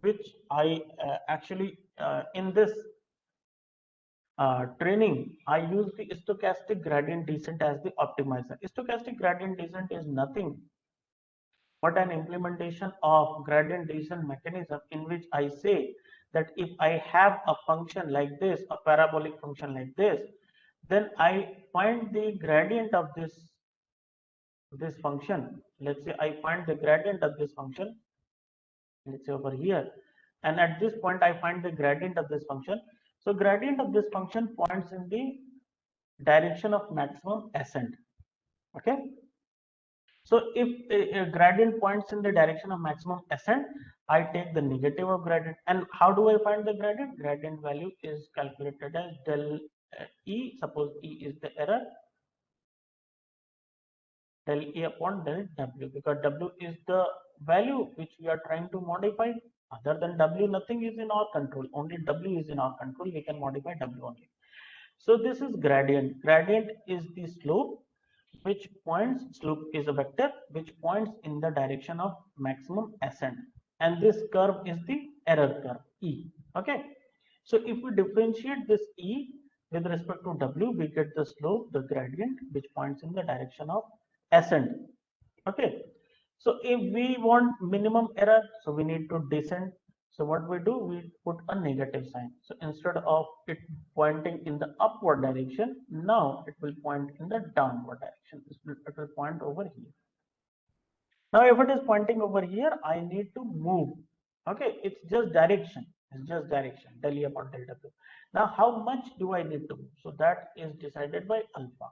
which I actually in this training, I use the stochastic gradient descent as the optimizer. Stochastic gradient descent is nothing but an implementation of gradient descent mechanism in which I say that if I have a function like this, a parabolic function like this, then I find the gradient of this function. Let's say I find the gradient of this function, let's say over here, and at this point I find the gradient of this function. So gradient of this function points in the direction of maximum ascent. Okay, so if a gradient points in the direction of maximum ascent, I take the negative of gradient. And how do I find the gradient? Gradient value is calculated as del E. Suppose E is the error, del E upon del W, because W is the value which we are trying to modify. Other than W, nothing is in our control. Only W is in our control. We can modify W only. So this is gradient. Gradient is the slope which points, slope is a vector which points in the direction of maximum ascent, and this curve is the error curve E. Okay, so if we differentiate this E with respect to W, we get the slope, the gradient which points in the direction of ascent. Okay, so if we want minimum error, so we need to descend. So what we do, we put a negative sign. So instead of it pointing in the upward direction, now it will point in the downward direction. It will point over here. Now if it is pointing over here, I need to move. Okay, it's just direction. It's just direction, del E upon del W. Now how much do I need to move? So that is decided by alpha.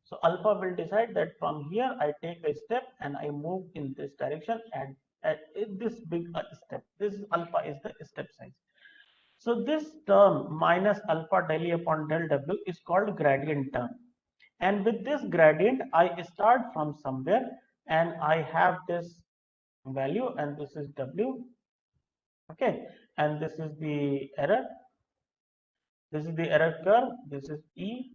So alpha will decide that from here I take a step and I move in this direction at this big step. This is alpha is the step size. So this term minus alpha del E upon del W is called gradient term. And with this gradient, I start from somewhere and I have this value and this is W. Okay, and this is the error. This is the error curve. This is E.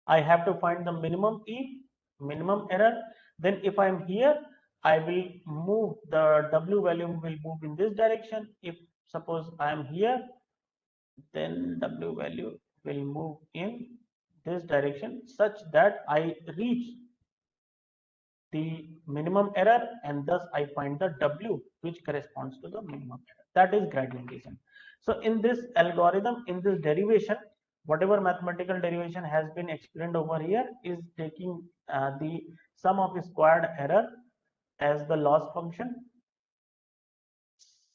I have to find the minimum E, minimum error. Then if I'm here, I will move the W value will move in this direction. If suppose I am here, then W value will move in this direction such that I reach the minimum error and thus I find the W which corresponds to the minimum error. That is gradient descent. So in this algorithm, in this derivation, whatever mathematical derivation has been explained over here is taking the sum of squared error as the loss function.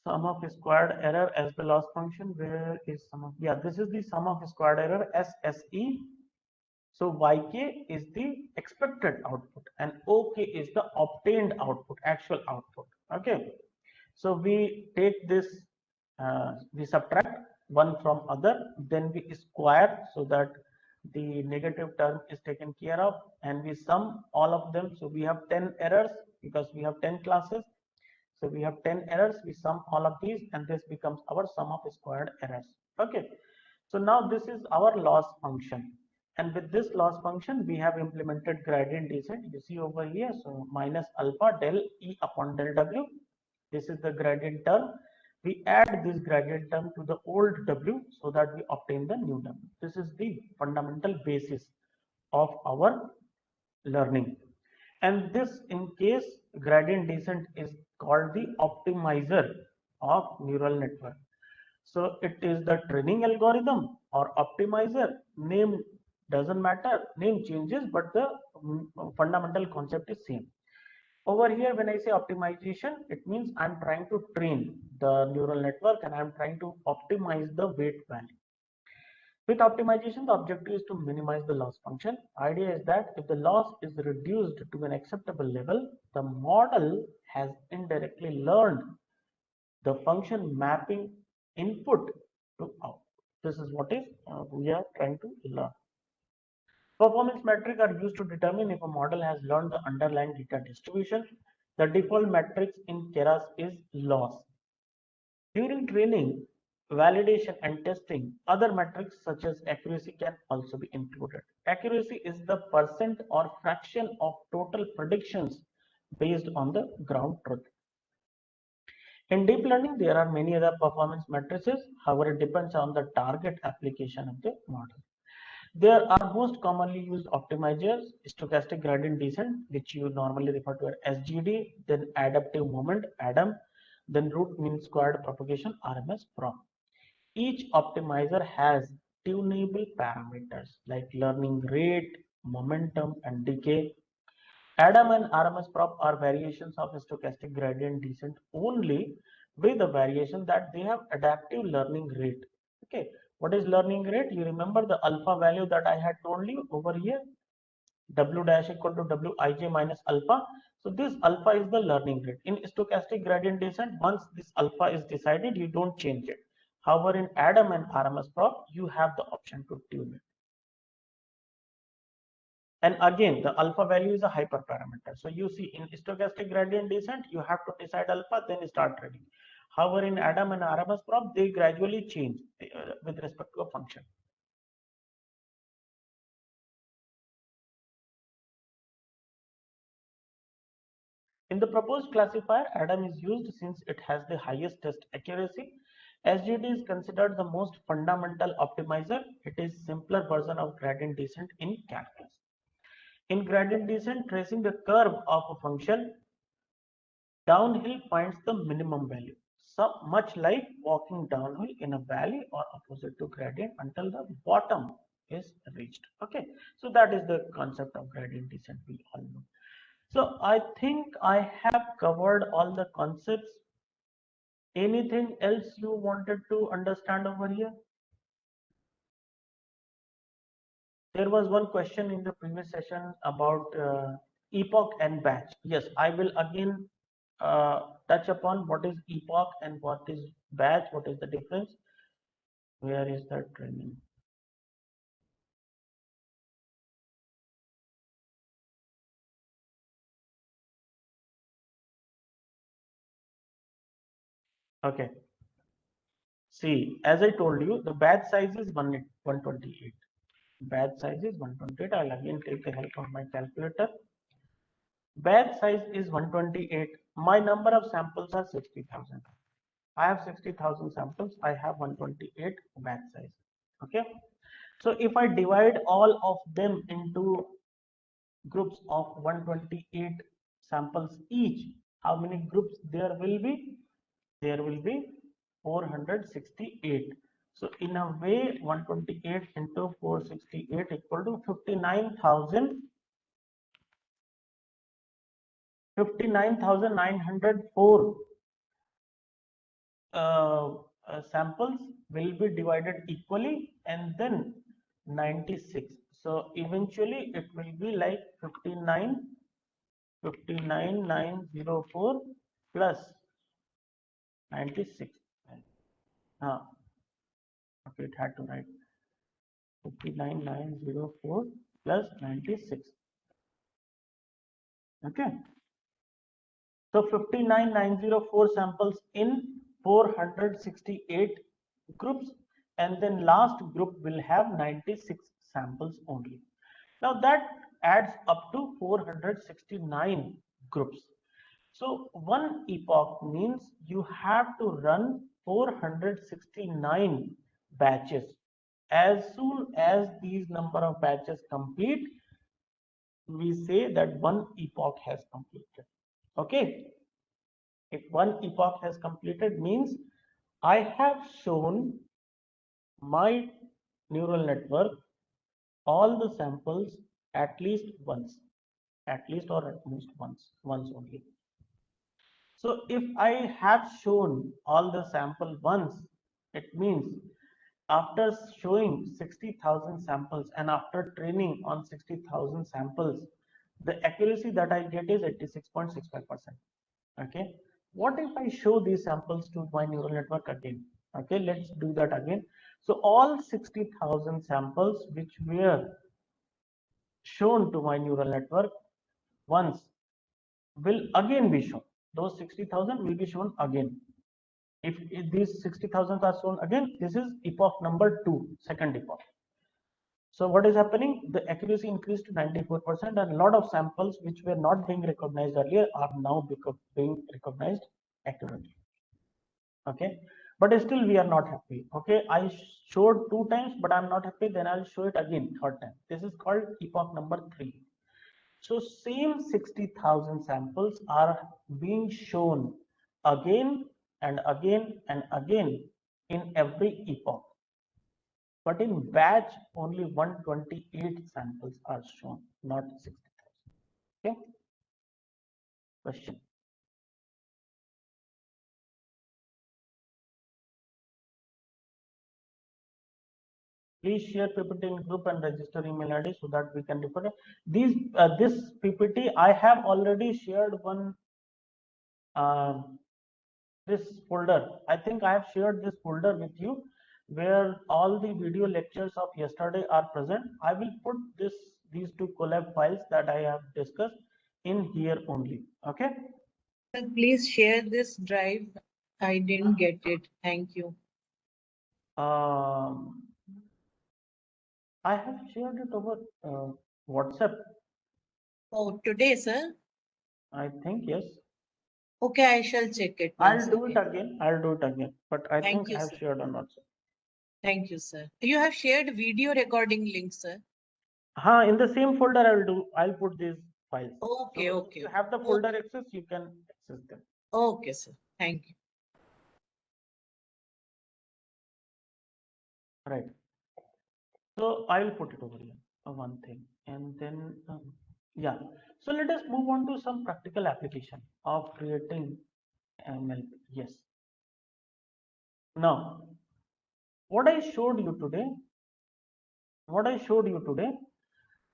Sum of squared error as the loss function. Where is sum of, yeah, this is the sum of squared error, SSE. So Yk is the expected output and OK is the obtained output, actual output. Okay. So we take this, we subtract one from other, then we square so that the negative term is taken care of, and we sum all of them. So we have 10 errors because we have 10 classes. So we have 10 errors, we sum all of these and this becomes our sum of squared errors. Okay. So now this is our loss function. And with this loss function, we have implemented gradient descent. You see over here, so minus alpha del E upon del W. This is the gradient term. We add this gradient term to the old W so that we obtain the new W. This is the fundamental basis of our learning. And this, in case gradient descent, is called the optimizer of neural network. So it is the training algorithm or optimizer. Name doesn't matter. Name changes, but the fundamental concept is same. Over here, when I say optimization, it means I'm trying to train the neural network and I'm trying to optimize the weight value. With optimization, the objective is to minimize the loss function. Idea is that if the loss is reduced to an acceptable level, the model has indirectly learned the function mapping input to output. This is what is we are trying to learn. Performance metrics are used to determine if a model has learned the underlying data distribution. The default metrics in Keras is loss. During training, validation and testing, other metrics such as accuracy can also be included. Accuracy is the percent or fraction of total predictions based on the ground truth. In deep learning, there are many other performance matrices. However, it depends on the target application of the model. There are most commonly used optimizers: stochastic gradient descent, which you normally refer to as SGD, then adaptive moment, ADAM, then root mean squared propagation, RMS, PROM. Each optimizer has tunable parameters like learning rate, momentum, and decay. ADAM and RMS prop are variations of stochastic gradient descent only, with the variation that they have adaptive learning rate. Okay, what is learning rate? You remember the alpha value that I had told you over here, W dash equal to Wij minus alpha. So this alpha is the learning rate. In stochastic gradient descent, once this alpha is decided, you don't change it. However, in ADAM and RMS prop, you have the option to tune it. And again, the alpha value is a hyperparameter. So you see in stochastic gradient descent, you have to decide alpha, then start training. However, in ADAM and RMS prop, they gradually change with respect to a function. In the proposed classifier, ADAM is used since it has the highest test accuracy. SGD is considered the most fundamental optimizer. It is simpler version of gradient descent in calculus. In gradient descent, tracing the curve of a function downhill finds the minimum value. So much like walking downhill in a valley or opposite to gradient until the bottom is reached. Okay, so that is the concept of gradient descent we all know. So I think I have covered all the concepts. Anything else you wanted to understand over here? There was one question in the previous session about epoch and batch. Yes, I will again touch upon what is epoch and what is batch, what is the difference. Where is the training? Okay. See, as I told you, the batch size is 128. Batch size is 128. I'll again take the help of my calculator. Batch size is 128. My number of samples are 60,000. I have 60,000 samples. I have 128 batch size. Okay. So if I divide all of them into groups of 128 samples each, how many groups there will be? There will be 468. So in a way, 128 into 468 equal to 59,904 samples will be divided equally, and then 96. So eventually it will be like 59,904 plus 96. Okay, it had to write 59,904 plus 96. Okay. So 59,904 samples in 468 groups, and then last group will have 96 samples only. Now that adds up to 469 groups. So one epoch means you have to run 469 batches. As soon as these number of batches complete, we say that one epoch has completed. Okay, if one epoch has completed means I have shown my neural network all the samples at least once, at least or at most once only. So if I have shown all the sample once, it means after showing 60,000 samples and after training on 60,000 samples, the accuracy that I get is 86.65%. Okay. What if I show these samples to my neural network again? Okay, let's do that again. So all 60,000 samples which were shown to my neural network once will again be shown. Those 60,000 will be shown again. If these 60,000 are shown again, this is epoch number 2, second epoch. So what is happening? The accuracy increased to 94%, and a lot of samples which were not being recognized earlier are now being recognized accurately. Okay, but still we are not happy. Okay, I showed 2 times, but I'm not happy. Then I'll show it again third time. This is called epoch number 3. So same 60,000 samples are being shown again and again and again in every epoch. But in batch, only 128 samples are shown, not 60,000. Okay. Question. Please share PPT in group and register email ID so that we can refer. This PPT I have already shared one. This folder. I think I have shared this folder with you, where all the video lectures of yesterday are present. I will put these two collab files that I have discussed in here only. Okay. Sir, please share this drive. I didn't get it. Thank you. I have shared it over WhatsApp. Oh, today, sir? I think yes. Okay, I shall check it. I'll do it again. I'll do it again. But I Thank think you, I have sir. shared on WhatsApp. Thank you, sir. You have shared video recording link, sir. In the same folder I'll put these files. Okay, so okay. If you have the folder access, you can access them. Okay, sir. Thank you. Right. So I will put it over here. One thing, and then yeah. So let us move on to some practical application of creating MLP. Yes. Now, what I showed you today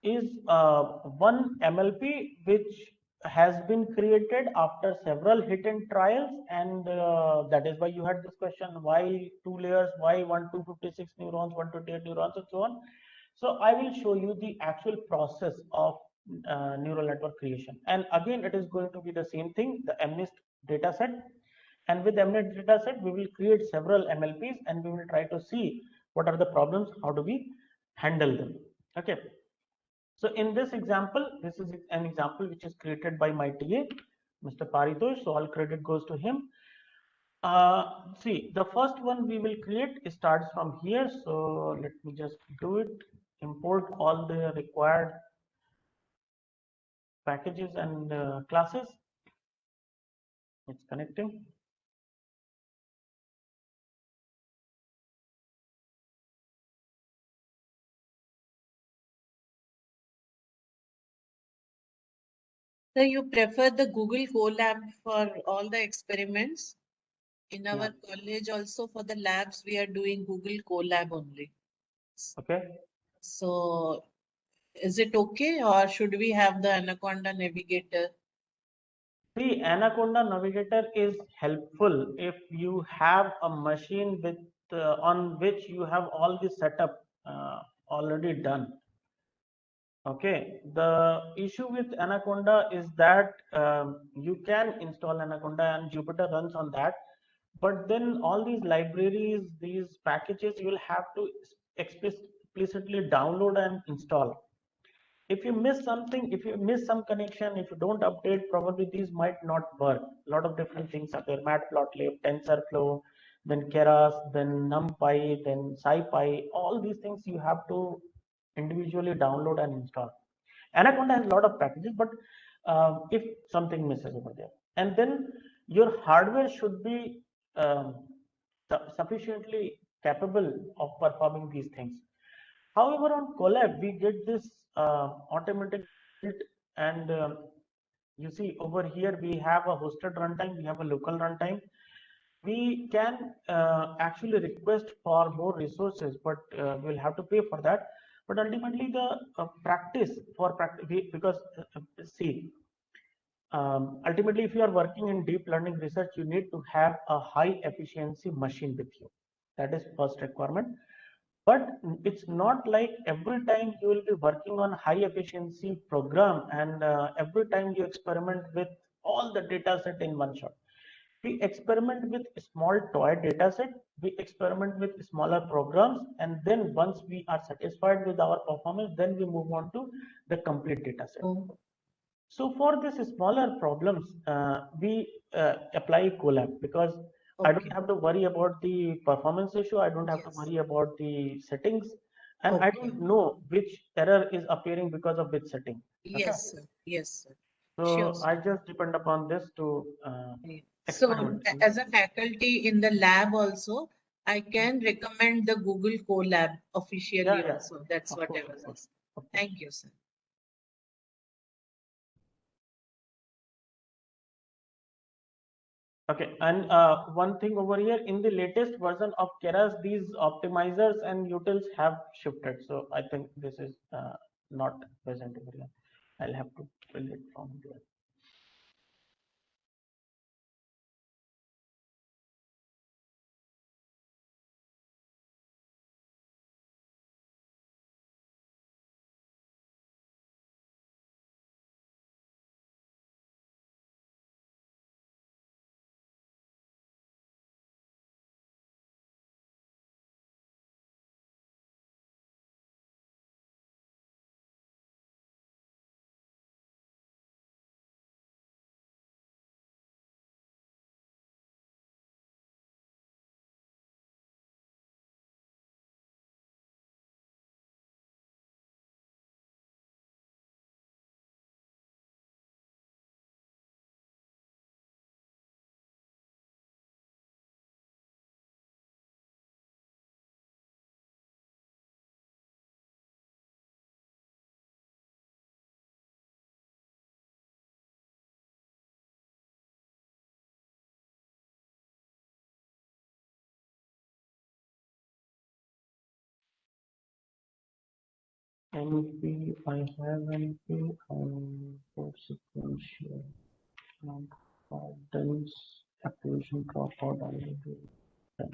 is one MLP which has been created after several hit and trials, and that is why you had this question: why 2 layers, why 256 neurons, 128 neurons, and so on. So I will show you the actual process of neural network creation, and again it is going to be the same thing, the MNIST data set. And with MNIST data set, we will create several MLPs, and we will try to see what are the problems, how do we handle them. Okay. So in this example, this is an example which is created by my TA, Mr. Paritosh. So all credit goes to him. See, the first one we will create starts from here. So let me just do it. Import all the required packages and classes. It's connecting. So you prefer the Google Colab for all the experiments? In our college also for the labs, we are doing Google Colab only. Okay. So is it okay, or should we have the Anaconda Navigator? The Anaconda Navigator is helpful if you have a machine with on which you have all the setup already done. Okay, the issue with Anaconda is that you can install Anaconda and Jupyter runs on that, but then all these libraries, these packages, you will have to explicitly download and install. If you miss something, if you miss some connection, if you don't update, probably these might not work. A lot of different things are there: Matplotlib, TensorFlow, then Keras, then NumPy, then SciPy. All these things you have to individually download and install. Anaconda has a lot of packages, but if something misses over there, and then your hardware should be um, sufficiently capable of performing these things. However, on Colab, we get this automated build, and you see over here we have a hosted runtime, we have a local runtime. We can actually request for more resources, but we'll have to pay for that. But ultimately, the practice for practice, because see, ultimately, if you are working in deep learning research, you need to have a high efficiency machine with you. That is first requirement. But it's not like every time you will be working on high efficiency program, and every time you experiment with all the data set in one shot. We experiment with a small toy data set, we experiment with smaller programs, and then once we are satisfied with our performance, then we move on to the complete data set. Oh, So for this smaller problems, we apply Colab, because I don't okay. have to worry about the performance issue. I don't have to Yes. worry about the settings, and I Okay. don't know which error is appearing because of which setting. Okay, Yes, sir. Yes, sir. Sure, so sir. I just depend upon this to Yeah. So experiment. as a faculty in the lab also, I can recommend the Google Colab officially Yeah, also. That's of what course, I was of course, asking. of course. Thank you, sir. Okay, and one thing over here, in the latest version of Keras, these optimizers and utils have shifted. So I think this is not present over here. I'll have to fill it from there. NP, I have NP for sequential non-confidence activation dropout. I will do it.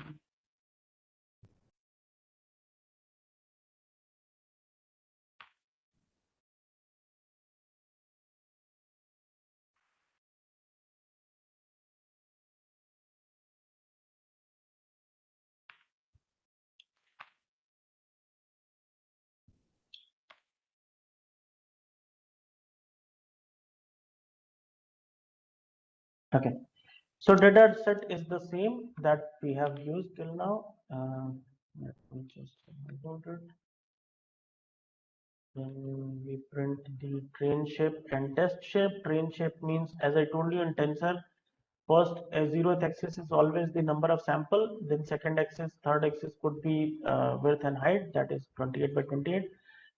Okay, so data set is the same that we have used till now. Let me just load it. Then we print the train shape and test shape. Train shape means, as I told you in tensor, first zeroth axis is always the number of sample, then second axis, third axis could be width and height, that is 28 by 28.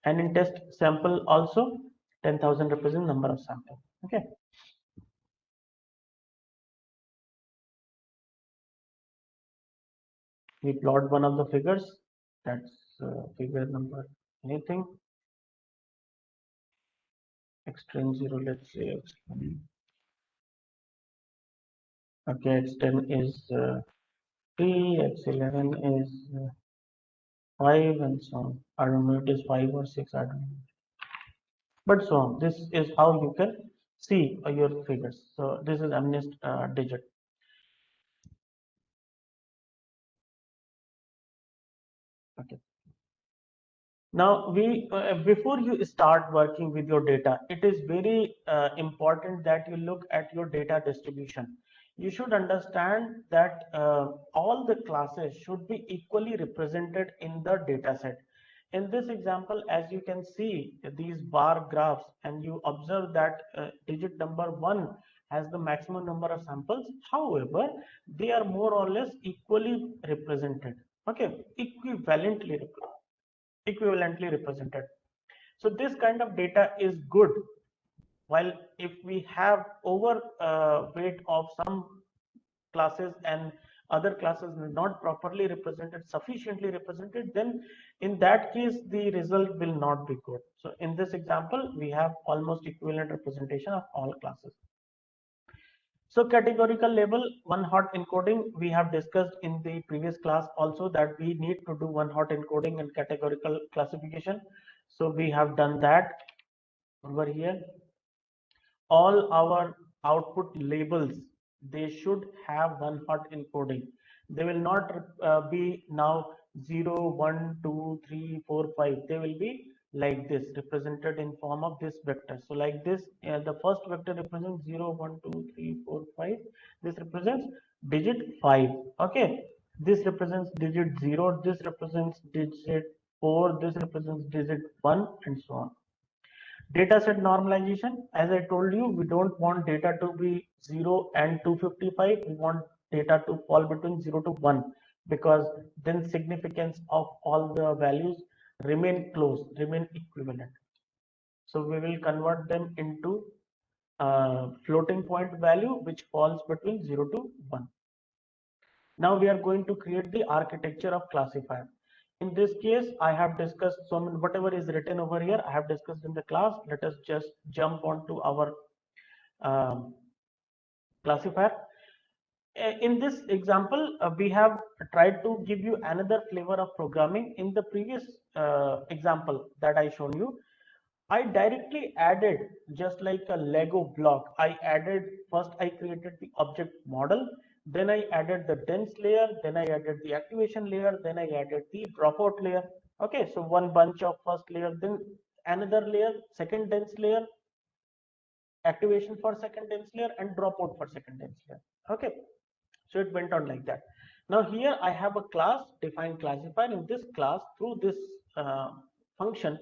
And in test sample also, 10,000 represents number of sample. Okay. We plot one of the figures, that's figure number anything. X10, let's say X10. Okay, X10 is 3, X11 is 5, and so on. I don't know, it is 5 or 6, I don't know. But so on. This is how you can see your figures. So this is MNIST digit. Okay. Now before you start working with your data, it is very important that you look at your data distribution. You should understand that all the classes should be equally represented in the data set. In this example, as you can see these bar graphs, and you observe that digit number 1 has the maximum number of samples. However, they are more or less equally represented. Okay, equivalently represented. So this kind of data is good. While if we have over weight of some classes and other classes not properly represented, sufficiently represented, then in that case the result will not be good. So in this example, we have almost equivalent representation of all classes. So categorical label, one hot encoding, we have discussed in the previous class also that we need to do one hot encoding and categorical classification. So we have done that over here. All our output labels, they should have one hot encoding. They will not be now 0, 1, 2, 3, 4, 5. They will be like this, represented in form of this vector. So like this, the first vector represents 0, 1, 2, 3, 4, 5. This represents digit 5. Okay, this represents digit 0, this represents digit 4, this represents digit 1, and so on. Data set normalization, as I told you, we don't want data to be 0 and 255. We want data to fall between 0 to 1, because then significance of all the values remain close, remain equivalent. So we will convert them into floating point value which falls between 0 to 1. Now we are going to create the architecture of classifier. In this case, I have discussed whatever is written over here, I have discussed in the class. Let us just jump onto our classifier. In this example, we have tried to give you another flavor of programming. In the previous example that I shown you, I directly added, just like a Lego block, I created the object model, then I added the dense layer, then I added the activation layer, then I added the dropout layer. Okay, so one bunch of first layer, then another layer, second dense layer, activation for second dense layer, and dropout for second dense layer. Okay, so it went on like that. Now here I have a class, defined classifier. In this class, through this function,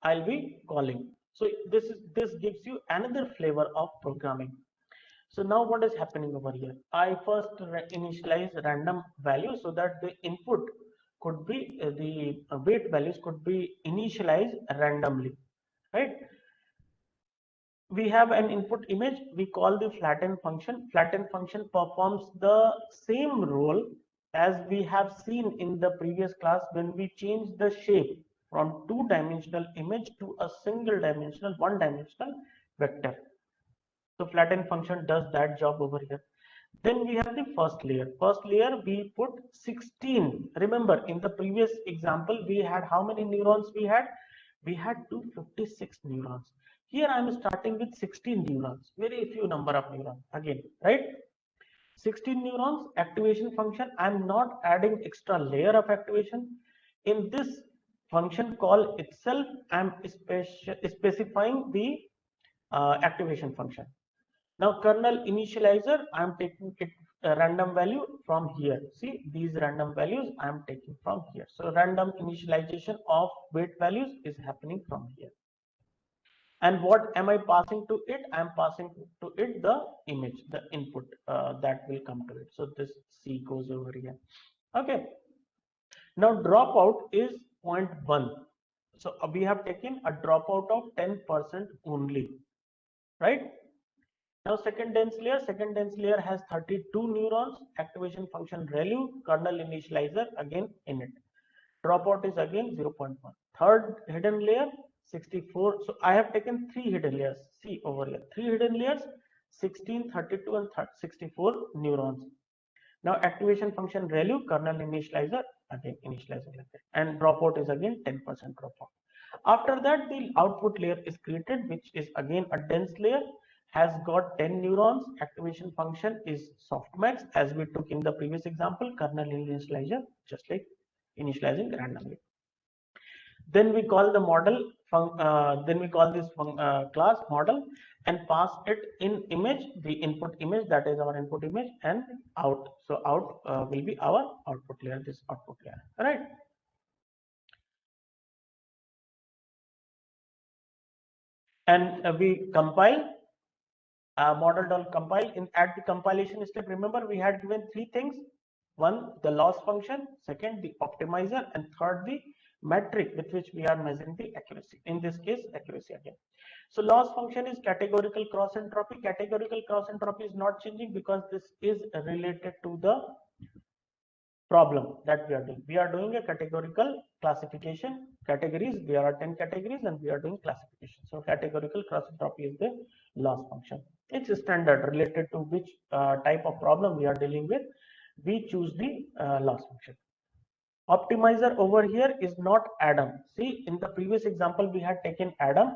I'll be calling. So this gives you another flavor of programming. So now what is happening over here? I first initialize random value so that the input could be the weight values could be initialized randomly, right? We have an input image, we call the flatten function. Flatten function performs the same role as we have seen in the previous class when we change the shape from two-dimensional image to a single dimensional, one-dimensional vector. So flatten function does that job over here. Then we have the first layer. First layer we put 16. Remember, in the previous example we had how many neurons we had? We had 256 neurons. Here I am starting with 16 neurons, very few number of neurons again, right? 16 neurons, activation function. I am not adding extra layer of activation. In this function call itself, I am specifying the activation function. Now kernel initializer, I am taking it a random value from here. See, these random values I am taking from here. So random initialization of weight values is happening from here. And what am I passing to it? I am passing to it the image, the input that will come to it. So this C goes over here. Okay. Now dropout is 0.1. So we have taken a dropout of 10% only, right? Now second dense layer has 32 neurons, activation function ReLU, kernel initializer again in it. Dropout is again 0.1. Third hidden layer 64. So I have taken three hidden layers. See over here, three hidden layers, 16, 32 and 64 neurons. Now activation function ReLU, kernel initializer, again initializer like that. And dropout is again 10% dropout. After that, the output layer is created, which is again a dense layer, has got 10 neurons. Activation function is softmax, as we took in the previous example, kernel initializer, just like initializing randomly. Then we call the model, then we call this class model and pass it in image, the input image, that is our input image, and out. So out will be our output layer, this output layer, right? and we compile model.compile. At the compilation step, remember we had given three things: one, the loss function; second, the optimizer; and third, the metric with which we are measuring the accuracy. In this case, accuracy again. So loss function is categorical cross entropy. Categorical cross entropy is not changing because this is related to the problem that we are doing. We are doing a categorical classification categories. There are 10 categories and we are doing classification. So categorical cross entropy is the loss function. It's a standard related to which type of problem we are dealing with. We choose the loss function. Optimizer over here is not Adam. See, in the previous example, we had taken Adam.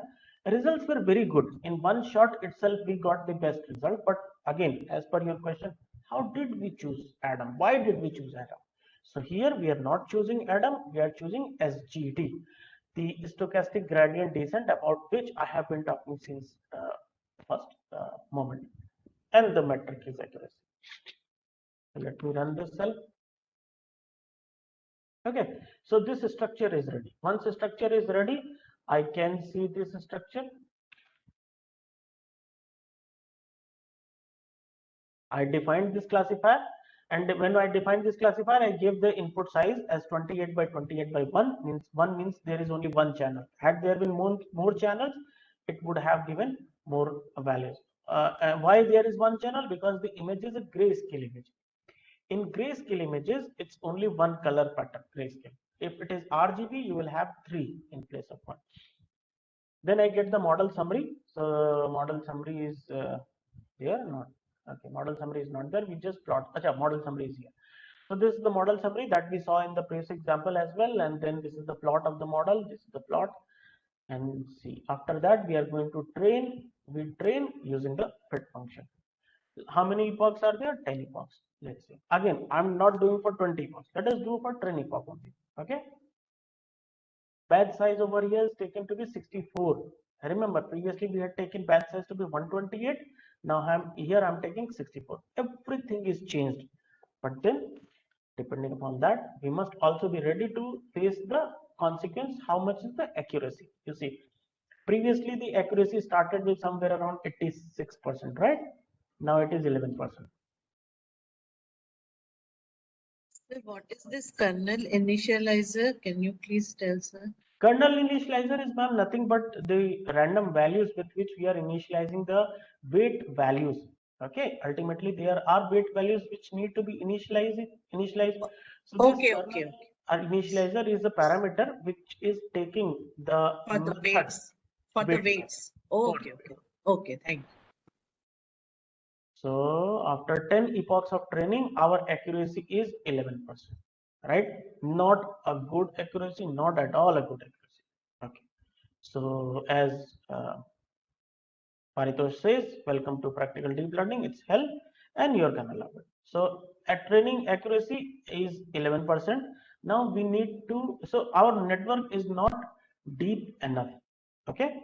Results were very good. In one shot itself, we got the best result. But again, as per your question, how did we choose Adam? Why did we choose Adam? So here we are not choosing Adam, we are choosing SGD, the stochastic gradient descent, about which I have been talking since first moment. And the metric is accuracy. Let me run this cell. Okay, so this structure is ready. Once the structure is ready, I can see this structure. I defined this classifier, and when I defined this classifier, I gave the input size as 28 by 28 by 1. Means 1 means there is only one channel. Had there been more channels, it would have given more values. Why there is one channel? Because the image is a grayscale image. In grayscale images, it's only one color pattern, grayscale. If it is RGB, you will have 3 in place of 1. Then I get the model summary. So model summary is here, not okay. Model summary is not there. We just plot. Acha, model summary is here. So this is the model summary that we saw in the previous example as well. And then this is the plot of the model. This is the plot. And see, after that we are going to train. We train using the fit function. How many epochs are there? 10 epochs. Let's see. Again, I'm not doing for 20 epochs. Let us do for 10 epoch only. Okay. Batch size over here is taken to be 64. I remember previously we had taken batch size to be 128. Now I'm taking 64. Everything is changed. But then depending upon that, we must also be ready to face the consequence. How much is the accuracy? You see, previously the accuracy started with somewhere around 86%, right? Now it is 11%. Sir, what is this kernel initializer? Can you please tell, sir? Kernel initializer is nothing but the random values with which we are initializing the weight values. Okay, ultimately there are weight values which need to be initialized. So this Okay, kernel okay. initializer is a parameter which is taking the For the method weights. For the weight. weights. Okay, okay. Okay, thank you. So after 10 epochs of training, our accuracy is 11%, right? Not a good accuracy, not at all a good accuracy. Okay. So as Paritosh says, welcome to practical deep learning. It's hell and you're gonna love it. So at training accuracy is 11%. Now we need to, so our network is not deep enough. Okay.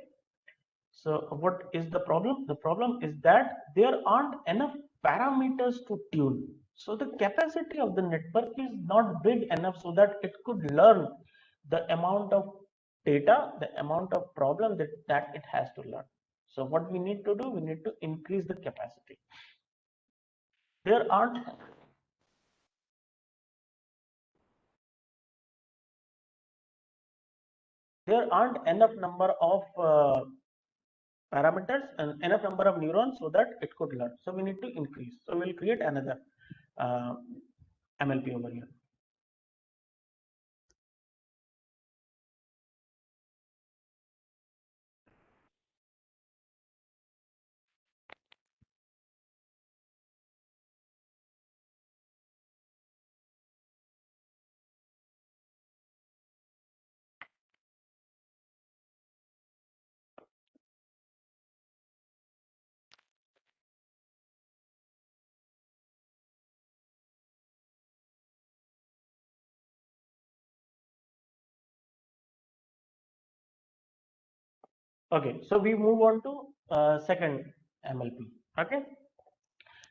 So what is the problem? The problem is that there aren't enough parameters to tune. So the capacity of the network is not big enough so that it could learn the amount of data, the amount of problem that it has to learn. So what we need to do, we need to increase the capacity. There aren't enough number of parameters and enough number of neurons so that it could learn. So we need to increase. So we'll create another MLP over here. Okay, so we move on to second MLP. Okay,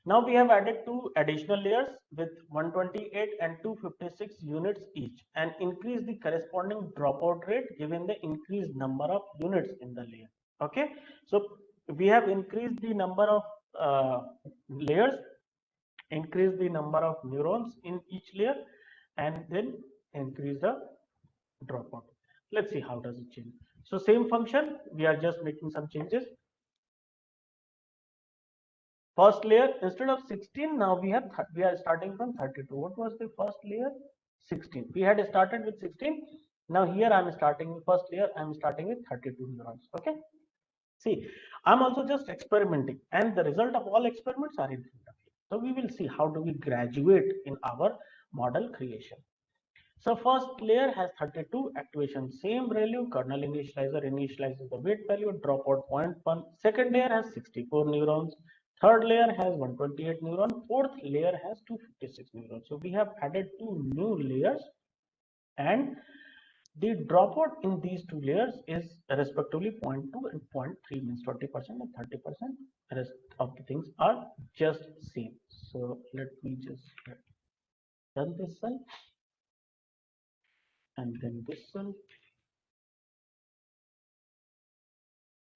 now we have added two additional layers with 128 and 256 units each and increase the corresponding dropout rate given the increased number of units in the layer. Okay, so we have increased the number of layers, increase the number of neurons in each layer, and then increase the dropout. Let's see how does it change. So same function, we are just making some changes. First layer, instead of 16, now we are starting from 32. What was the first layer? 16. We had started with 16. Now here I'm starting with first layer, I'm starting with 32 neurons. Okay. See, I'm also just experimenting, and the result of all experiments are in front of you. So we will see how do we graduate in our model creation. So first layer has 32 activation, same value, kernel initializer initializes the weight value, dropout 0.1. Second layer has 64 neurons. Third layer has 128 neurons. Fourth layer has 256 neurons. So we have added two new layers, and the dropout in these two layers is respectively 0.2 and 0.3, means 20% and 30%. Rest of the things are just same. So let me just run this cell and then this cell,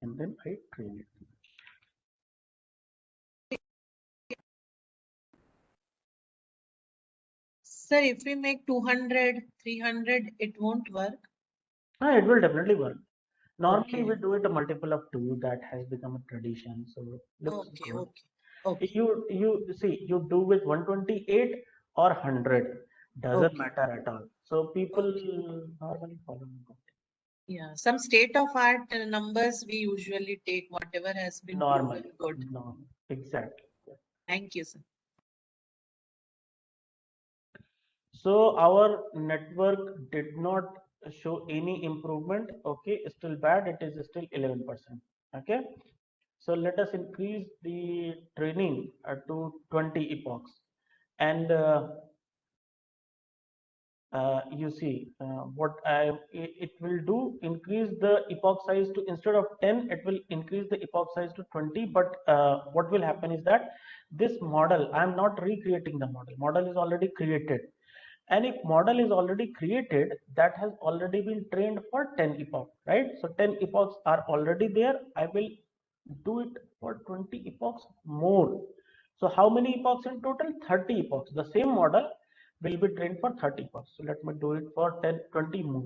and then I train it. Sir, if we make 200, 300, it won't work. It will definitely work. Normally Okay. we do it a multiple of 2. That has become a tradition. So looks Okay, good. okay. You see, you do with 128 or 100, doesn't Okay. matter at all. So people Okay. normally follow. Yeah, some state of art numbers we usually take whatever has been proven Normally, good. no, exactly. Thank you, sir. So our network did not show any improvement. Okay, still bad. It is still 11%. Okay, so let us increase the training to 20 epochs, and you see what it will do, increase the epoch size to, instead of 10, it will increase the epoch size to 20. But what will happen is that this model, I am not recreating the model is already created. And if model is already created, that has already been trained for 10 epoch, right? So 10 epochs are already there. I will do it for 20 epochs more. So how many epochs in total? 30 epochs. The same model will be trained for 30 epochs. So let me do it for 10, 20 more.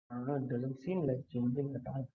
I don't know, it doesn't seem like changing at all.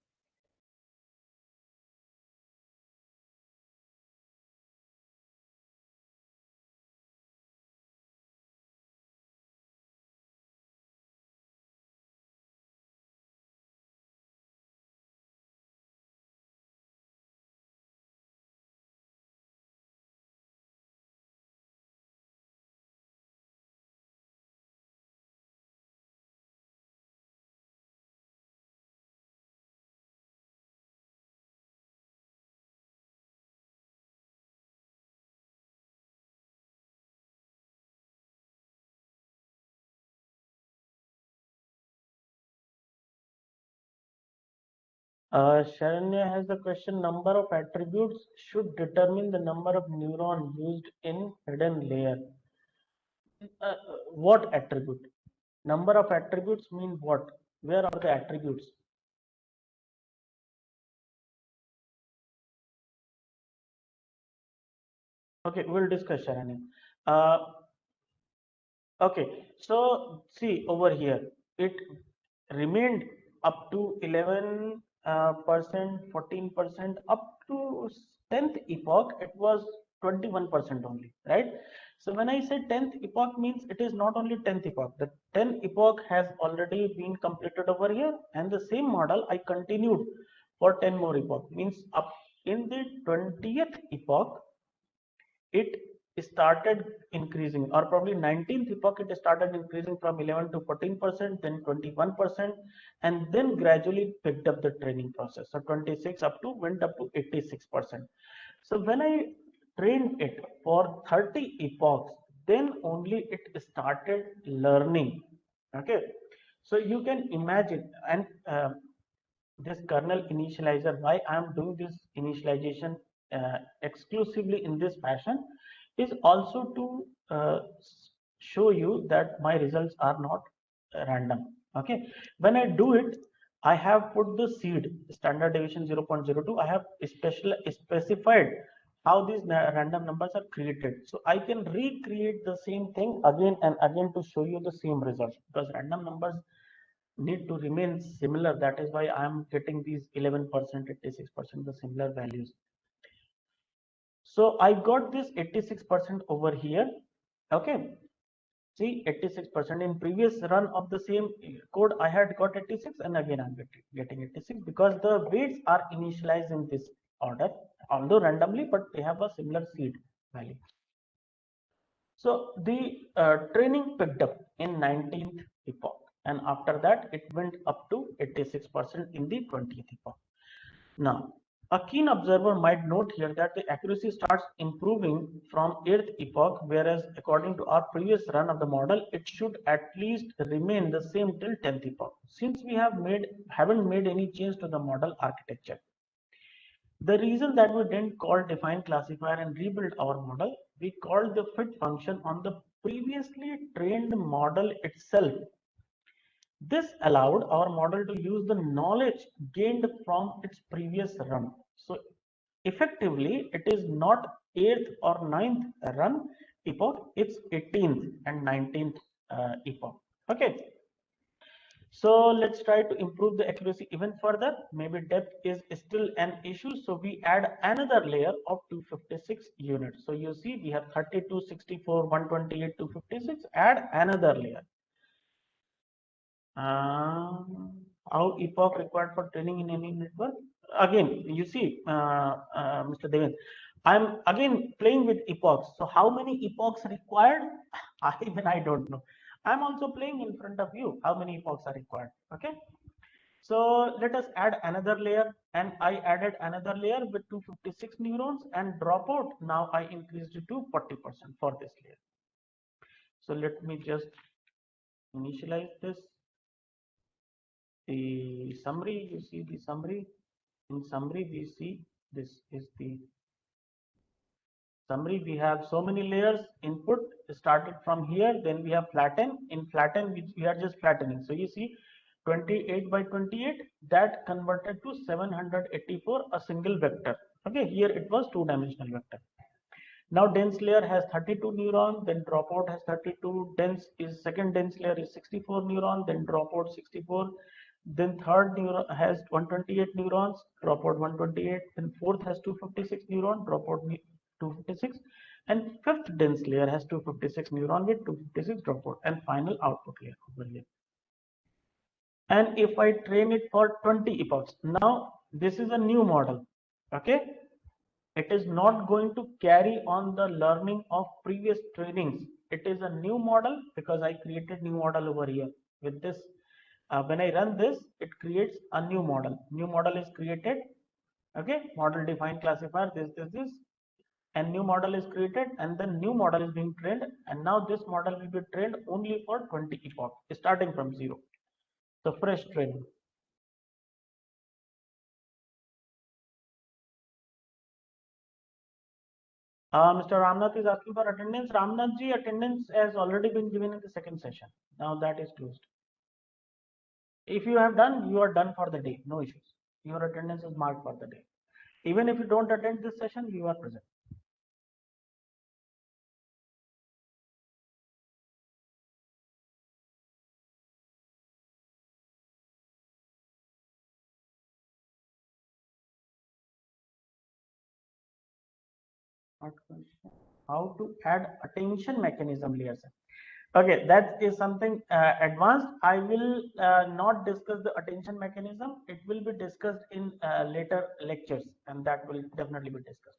Sharanya has the question, number of attributes should determine the number of neuron used in hidden layer. What attribute? Number of attributes mean what? Where are the attributes? Okay, we'll discuss, Sharanya. Uh, okay, so see over here, it remained up to 11 percent, 14%, up to 10th epoch, it was 21% only, right? So when I say 10th epoch, means it is not only 10th epoch, the 10th epoch has already been completed over here, and the same model I continued for 10 more epoch, means up in the 20th epoch, it started increasing, or probably 19th epoch it started increasing from 11 to 14%, then 21%, and then gradually picked up the training process. So 26 up to went up to 86%. So when I trained it for 30 epochs, then only it started learning. Okay, so you can imagine, and this kernel initializer, why I am doing this initialization exclusively in this fashion, is also to show you that my results are not random. Okay, when I do it, I have put the seed standard deviation 0.02. I have specified how these random numbers are created, so I can recreate the same thing again and again to show you the same results, because random numbers need to remain similar. That is why I'm getting these 11%, 86%, the similar values. So I got this 86% over here. Okay, see, 86%. In previous run of the same code, I had got 86, and again I'm getting 86 because the weights are initialized in this order, although randomly, but they have a similar seed value. So the training picked up in 19th epoch, and after that it went up to 86% in the 20th epoch. Now, a keen observer might note here that the accuracy starts improving from 8th epoch, whereas according to our previous run of the model, it should at least remain the same till 10th epoch, since we haven't made any change to the model architecture. The reason that we didn't call define classifier and rebuild our model, we called the fit function on the previously trained model itself. This allowed our model to use the knowledge gained from its previous run. So effectively, it is not 8th or 9th run epoch, it's 18th and 19th epoch. Okay. So let's try to improve the accuracy even further. Maybe depth is still an issue, so we add another layer of 256 units. So you see we have 32, 64, 128, 256. Add another layer. How epoch required for training in any network? Again, you see, Mr. Devin, I'm again playing with epochs. So how many epochs required? I don't know. I'm also playing in front of you how many epochs are required. Okay, so let us add another layer, and I added another layer with 256 neurons and dropout. Now I increased it to 40% for this layer. So let me just initialize this. The summary, you see the summary. In summary, we see this is the summary. We have so many layers. Input started from here, then we have flatten. In flatten, we are just flattening. So you see 28 by 28, that converted to 784, a single vector. Okay, here it was two-dimensional vector. Now dense layer has 32 neurons, then dropout has 32. Second dense layer is 64 neurons, then dropout 64. Then third neuron has 128 neurons, dropout 128. Then fourth has 256 neurons, dropout 256. And fifth dense layer has 256 neurons with 256 dropout, and final output layer over here. And if I train it for 20 epochs, now this is a new model. Okay, it is not going to carry on the learning of previous trainings. It is a new model because I created new model over here with this. When I run this, it creates a new model. New model is created. Okay, model defined classifier, this, and new model is created, and then new model is being trained, and now this model will be trained only for 20 epochs, starting from 0. So fresh training. Mr. Ramnath is asking for attendance. Ramnath ji, attendance has already been given in the second session. Now that is closed. If you have done, you are done for the day. No issues. Your attendance is marked for the day. Even if you don't attend this session, you are present. How to add attention mechanism layers? Okay, that is something advanced. I will not discuss the attention mechanism. It will be discussed in later lectures, and that will definitely be discussed.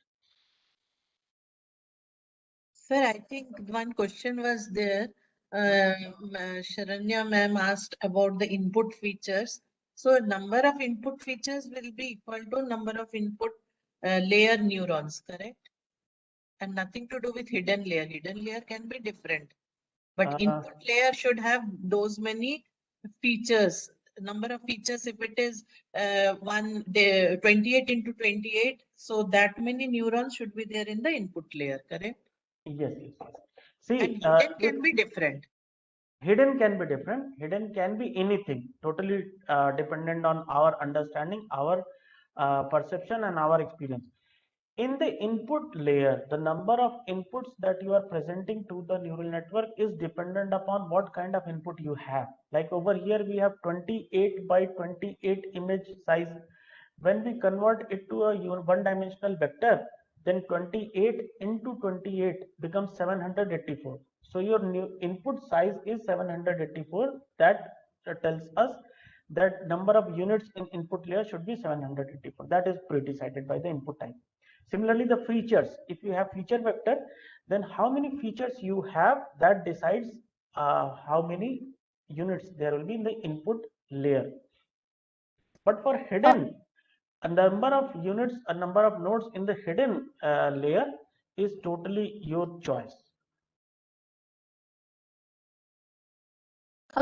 Sir, I think one question was there. Sharanya ma'am asked about the input features. So number of input features will be equal to number of input layer neurons, correct? and nothing to do with hidden layer. Hidden layer can be different, but Uh, input layer should have those many features. Number of features, if it is 28 into 28, so that many neurons should be there in the input layer, correct? yes, yes, yes. And See, hidden if can be different. hidden can be different, hidden can be anything, totally dependent on our understanding, our perception, and our experience. In the input layer, the number of inputs that you are presenting to the neural network is dependent upon what kind of input you have. Like over here, we have 28 by 28 image size. When we convert it to a one-dimensional vector, then 28 into 28 becomes 784. So your new input size is 784. That tells us that number of units in input layer should be 784. That is pre-decided by the input type. Similarly, the features, if you have feature vector, then how many features you have, that decides how many units there will be in the input layer. But for hidden, a number of units, a number of nodes in the hidden layer is totally your choice.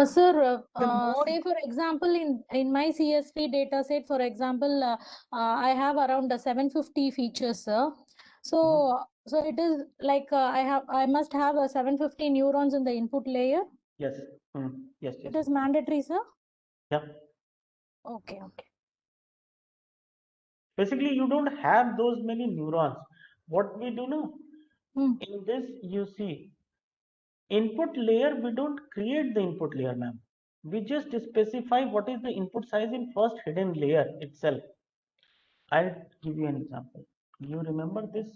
Sir, The more say for example, in my CSV data set, for example, I have around 750 features, sir. So, so it is like I must have 750 neurons in the input layer. Yes. Yes. Yes. It is mandatory, sir. Yeah. Okay. Okay. Basically, you don't have those many neurons. What we do know in this, you see, input layer, we don't create the input layer, ma'am. We just specify what is the input size in first hidden layer itself. I'll give you an example. You remember this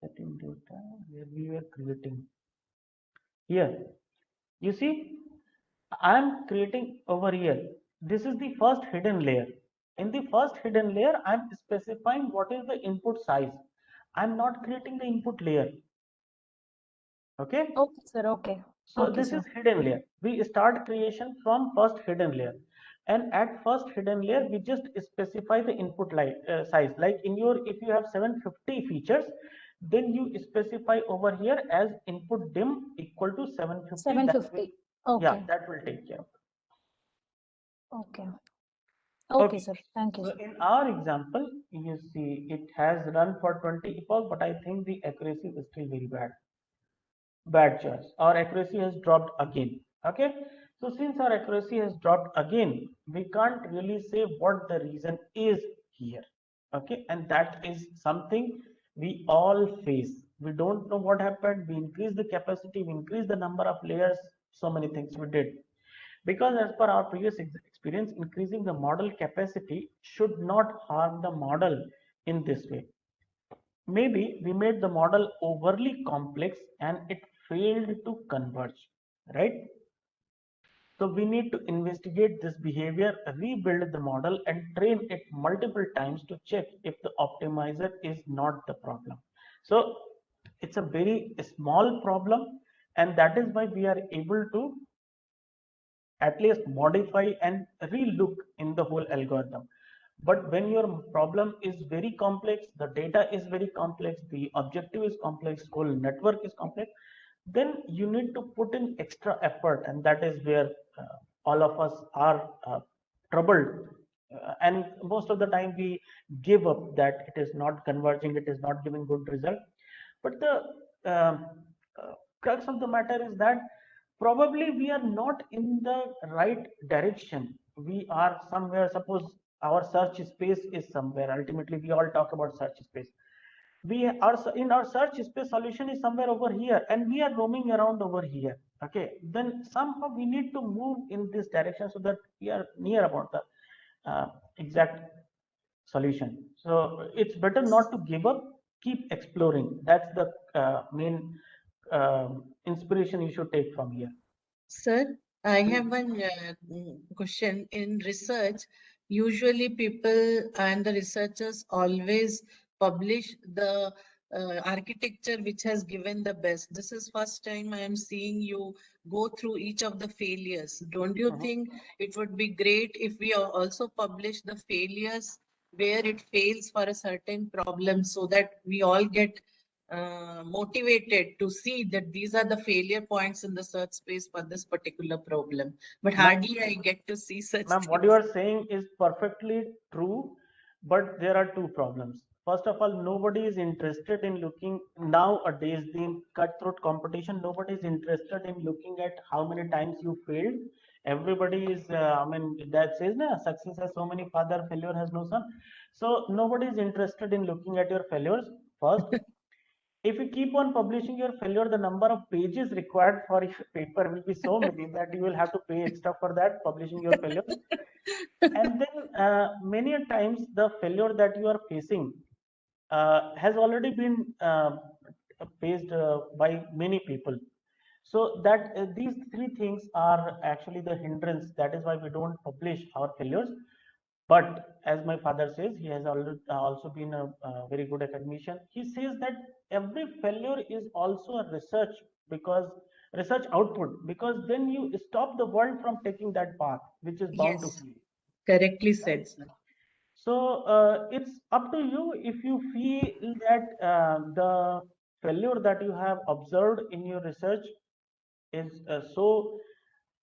setting data where we were creating here. You see, I'm creating over here. This is the first hidden layer. In the first hidden layer, I'm specifying what is the input size. I'm not creating the input layer. Okay. Okay, sir. Okay. So Okay, this sir. is hidden layer. We start creation from first hidden layer, and at first hidden layer we just specify the input size. Like in your, if you have 750 features, then you specify over here as input dim equal to 750. 750. Yeah, Okay. that will take care of it. Okay. Okay, sir. Thank you, So sir. in our example, you see it has run for 20 epochs, but I think the accuracy is still very bad. Bad choice. Our accuracy has dropped again. Okay. So since our accuracy has dropped again, we can't really say what the reason is here. Okay. And that is something we all face. We don't know what happened. We increase the capacity, we increase the number of layers, so many things we did. Because as per our previous experience, increasing the model capacity should not harm the model in this way. Maybe we made the model overly complex and it failed to converge, right? So we need to investigate this behavior, rebuild the model, and train it multiple times to check if the optimizer is not the problem. So it's a very small problem, and that is why we are able to at least modify and relook in the whole algorithm. But when your problem is very complex, the data is very complex, the objective is complex, whole network is complex, then you need to put in extra effort, and that is where all of us are troubled. And most of the time we give up that it is not converging, it is not giving good result. But the crux of the matter is that probably we are not in the right direction. We are somewhere, suppose our search space is somewhere. Ultimately, we all talk about search space. We are in our search space, solution is somewhere over here, and we are roaming around over here. Okay, then somehow we need to move in this direction so that we are near about the exact solution. So it's better not to give up, keep exploring. That's the main inspiration you should take from here. Sir, I have one question. In research, usually people and the researchers always publish the architecture which has given the best. This is first time I am seeing you go through each of the failures. Don't you think it would be great if we also publish the failures where it fails for a certain problem, so that we all get motivated to see that these are the failure points in the search space for this particular problem. But hardly I get to see such Ma'am, what you are saying is perfectly true, but there are two problems. First of all, nobody is interested in looking nowadays in cutthroat competition. Nobody is interested in looking at how many times you failed. Everybody is, I mean, that says, na, success has so many father, failure has no son. So nobody is interested in looking at your failures first. If you keep on publishing your failure, the number of pages required for your paper will be so many that you will have to pay extra for that publishing your failures. And then many a times the failure that you are facing has already been faced by many people. So that these three things are actually the hindrance. That is why we don't publish our failures. But as my father says, he has already, also been a very good academician. He says that every failure is also a research output, because then you stop the world from taking that path, which is bound to Yes, fail. correctly Right? said, sir. So it's up to you if you feel that the failure that you have observed in your research is so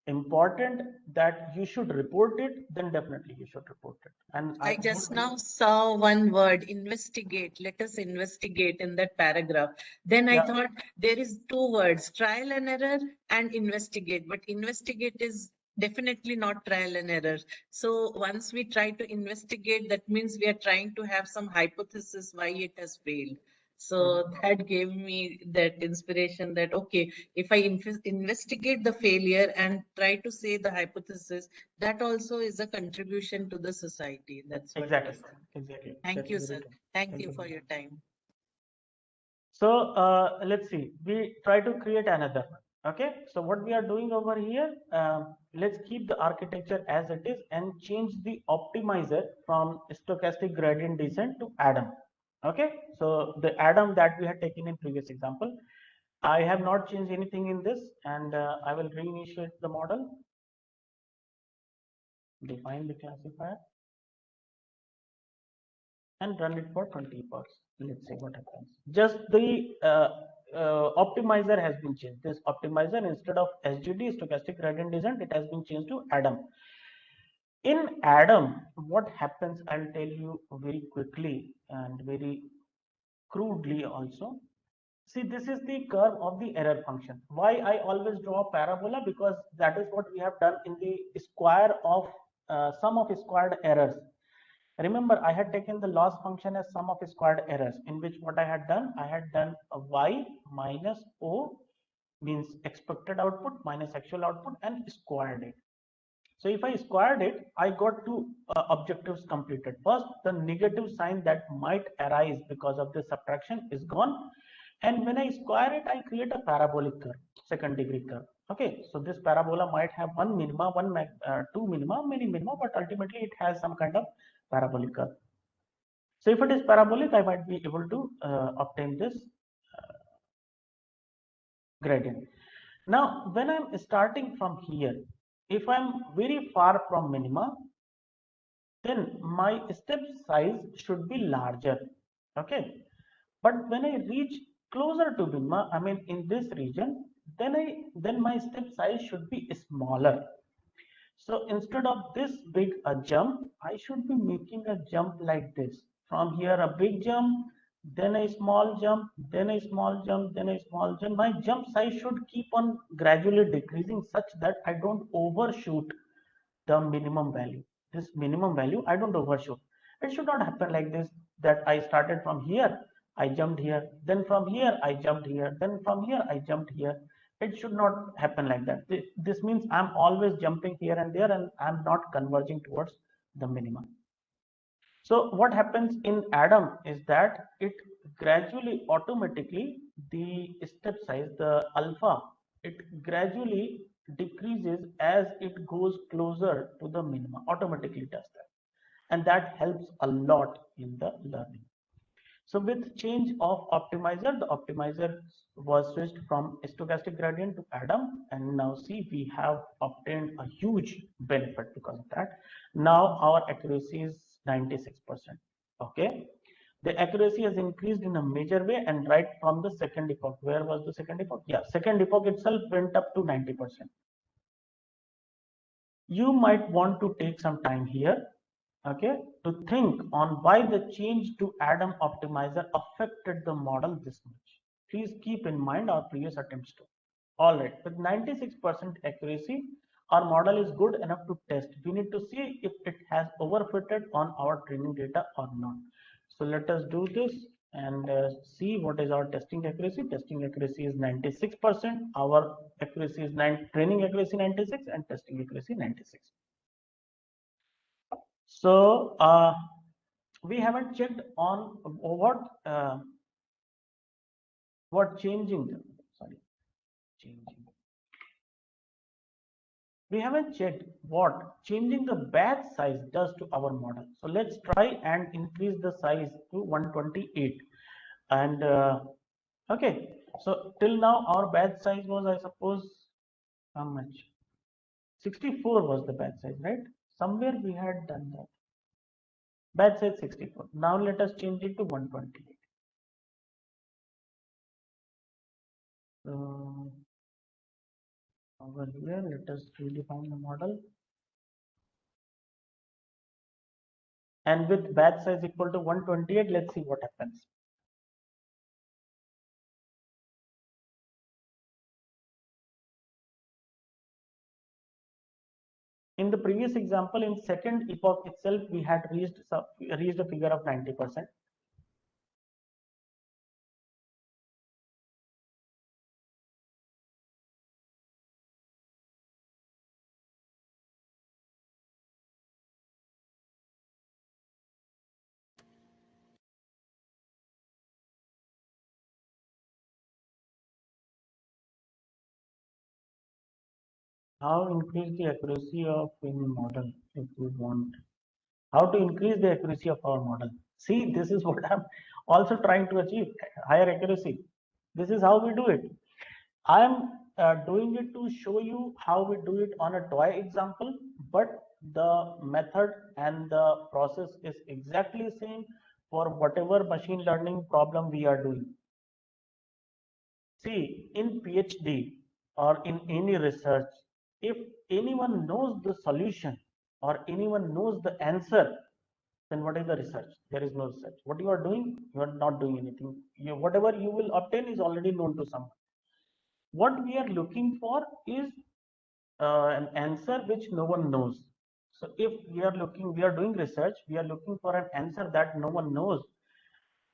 important that you should report it, then definitely you should report it. And I I just would now saw one word, investigate. Let us investigate in that paragraph. Then I yeah, thought there is two words, trial and error and investigate. But investigate is definitely not trial and error. So once we try to investigate, that means we are trying to have some hypothesis why it has failed. So that gave me that inspiration that, okay, if I investigate the failure and try to say the hypothesis, that also is a contribution to the society. That's what I exactly, said. exactly. Thank That's you, very sir. true. Thank Thank you you for very your much. time. So let's see. We try to create another one. Okay. So what we are doing over here, let's keep the architecture as it is and change the optimizer from stochastic gradient descent to Adam. Okay. So the Adam that we had taken in previous example, I have not changed anything in this, and I will reinitiate the model, define the classifier, and run it for 20 hours. Let's see what happens. Just the optimizer has been changed. This optimizer, instead of SGD, stochastic gradient descent, it has been changed to Adam. In Adam, what happens, I'll tell you very quickly and very crudely also. See, this is the curve of the error function. Why I always draw parabola? Because that is what we have done in the square of sum of squared errors. Remember, I had taken the loss function as sum of squared errors, in which what I had done a y minus o, means expected output minus actual output, and squared it. So if I squared it, I got two objectives completed. First, the negative sign that might arise because of this subtraction is gone. And when I square it, I create a parabolic curve, second degree curve. Okay, so this parabola might have one minima, two minima, many minima, but ultimately it has some kind of parabolic curve. So if it is parabolic, I might be able to obtain this gradient. Now, when I'm starting from here, if I'm very far from minima, then my step size should be larger. Okay, but when I reach closer to minima, I mean in this region, then my step size should be smaller. So instead of this big a jump, I should be making a jump like this. From here, a big jump, then a small jump, then a small jump, then a small jump. My jump size should keep on gradually decreasing such that I don't overshoot the minimum value. This minimum value, I don't overshoot. It should not happen like this, that I started from here, I jumped here, then from here, I jumped here, then from here, I jumped here. It should not happen like that. This means I'm always jumping here and there, and I'm not converging towards the minimum. So what happens in Adam is that it gradually, automatically, the step size, the alpha, it gradually decreases as it goes closer to the minimum. Automatically does that, and that helps a lot in the learning. So with change of optimizer, the optimizer was switched from stochastic gradient to Adam, and now see, we have obtained a huge benefit because of that. Now our accuracy is 96%. Okay, the accuracy has increased in a major way, and right from the second epoch. Where was the second epoch? Yeah, second epoch itself went up to 90%. You might want to take some time here, okay, to think on why the change to Adam optimizer affected the model this much. Please keep in mind our previous attempts too. All right, with 96% accuracy, our model is good enough to test. We need to see if it has overfitted on our training data or not. So let us do this and see what is our testing accuracy. Testing accuracy is 96%. Our accuracy is training accuracy 96 and testing accuracy 96. So we haven't checked on what changing. Sorry, changing. We haven't checked what changing the batch size does to our model. So let's try and increase the size to 128. And okay, so till now our batch size was, I suppose, how much? 64 was the batch size, right? Somewhere we had done that. Batch size 64. Now let us change it to 128. So over here, let us redefine the model. And with batch size equal to 128, let's see what happens. In the previous example, in second epoch itself, we had reached a figure of 90%. How increase the accuracy of any model if we want? How to increase the accuracy of our model? See, this is what I'm also trying to achieve, higher accuracy. This is how we do it. I am doing it to show you how we do it on a toy example, but the method and the process is exactly same for whatever machine learning problem we are doing. See, in PhD or in any research, if anyone knows the solution or anyone knows the answer, then what is the research? There is no research. What you are doing, you are not doing anything. Whatever you will obtain is already known to someone. What we are looking for is an answer which no one knows. So if we are doing research, we are looking for an answer that no one knows,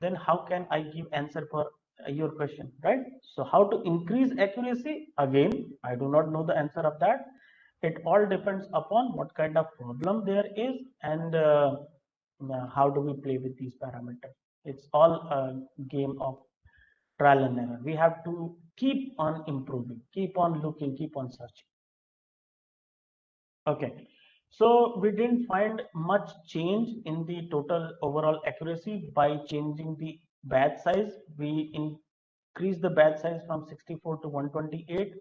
then how can I give answer for your question, right? So how to increase accuracy? Again, I do not know the answer of that. It all depends upon what kind of problem there is and how do we play with these parameters. It's all a game of trial and error. We have to keep on improving, keep on looking, keep on searching. Okay, so we didn't find much change in the total overall accuracy by changing the batch size. We increased the batch size from 64 to 128.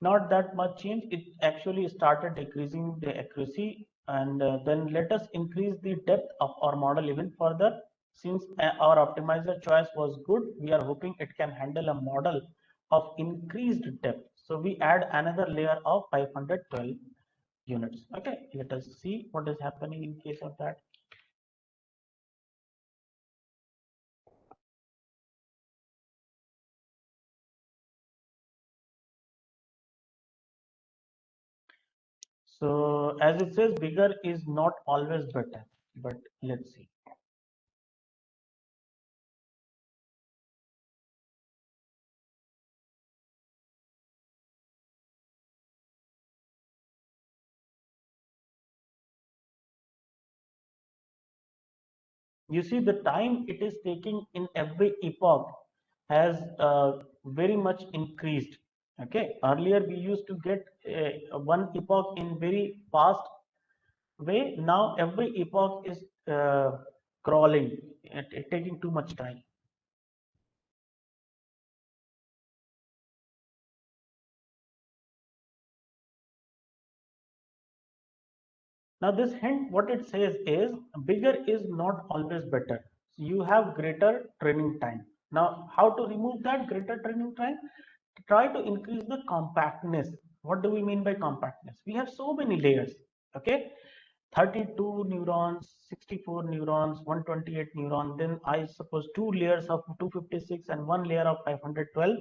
Not that much change. It actually started decreasing the accuracy. And then let us increase the depth of our model even further. Since our optimizer choice was good, we are hoping it can handle a model of increased depth. So we add another layer of 512 units. Okay, let us see what is happening in case of that. So as it says, bigger is not always better, but let's see. You see the time it is taking in every epoch has very much increased. Okay, earlier we used to get one epoch in very fast way. Now every epoch is crawling, taking too much time. Now this hint, what it says is bigger is not always better. You have greater training time. Now, how to remove that greater training time? Try to increase the compactness. What do we mean by compactness? We have so many layers, okay? 32 neurons, 64 neurons, 128 neurons, then I suppose 2 layers of 256 and 1 layer of 512.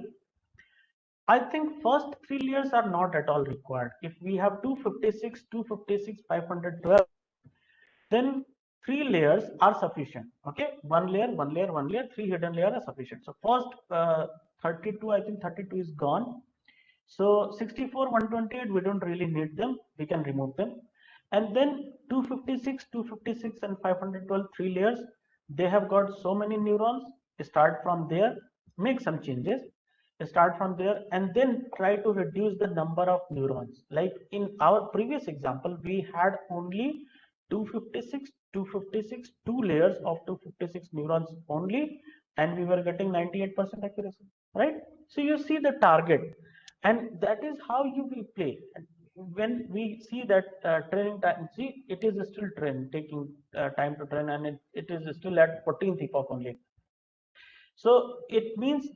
I think first 3 layers are not at all required. If we have 256, 256, 512, then 3 layers are sufficient. Okay, 1 layer, 1 layer, 1 layer, 3 hidden layers are sufficient. So first 32, I think 32 is gone. So 64, 128, we don't really need them. We can remove them. And then 256, 256 and 512, 3 layers. They have got so many neurons. Start from there, make some changes. Start from there and then try to reduce the number of neurons. Like in our previous example, we had only 256, 256, 2 layers of 256 neurons only, and we were getting 98% accuracy, right? So you see the target, and that is how you will play. And when we see that training time, see, it is still taking time to train, and it is still at 14th epoch only. So it means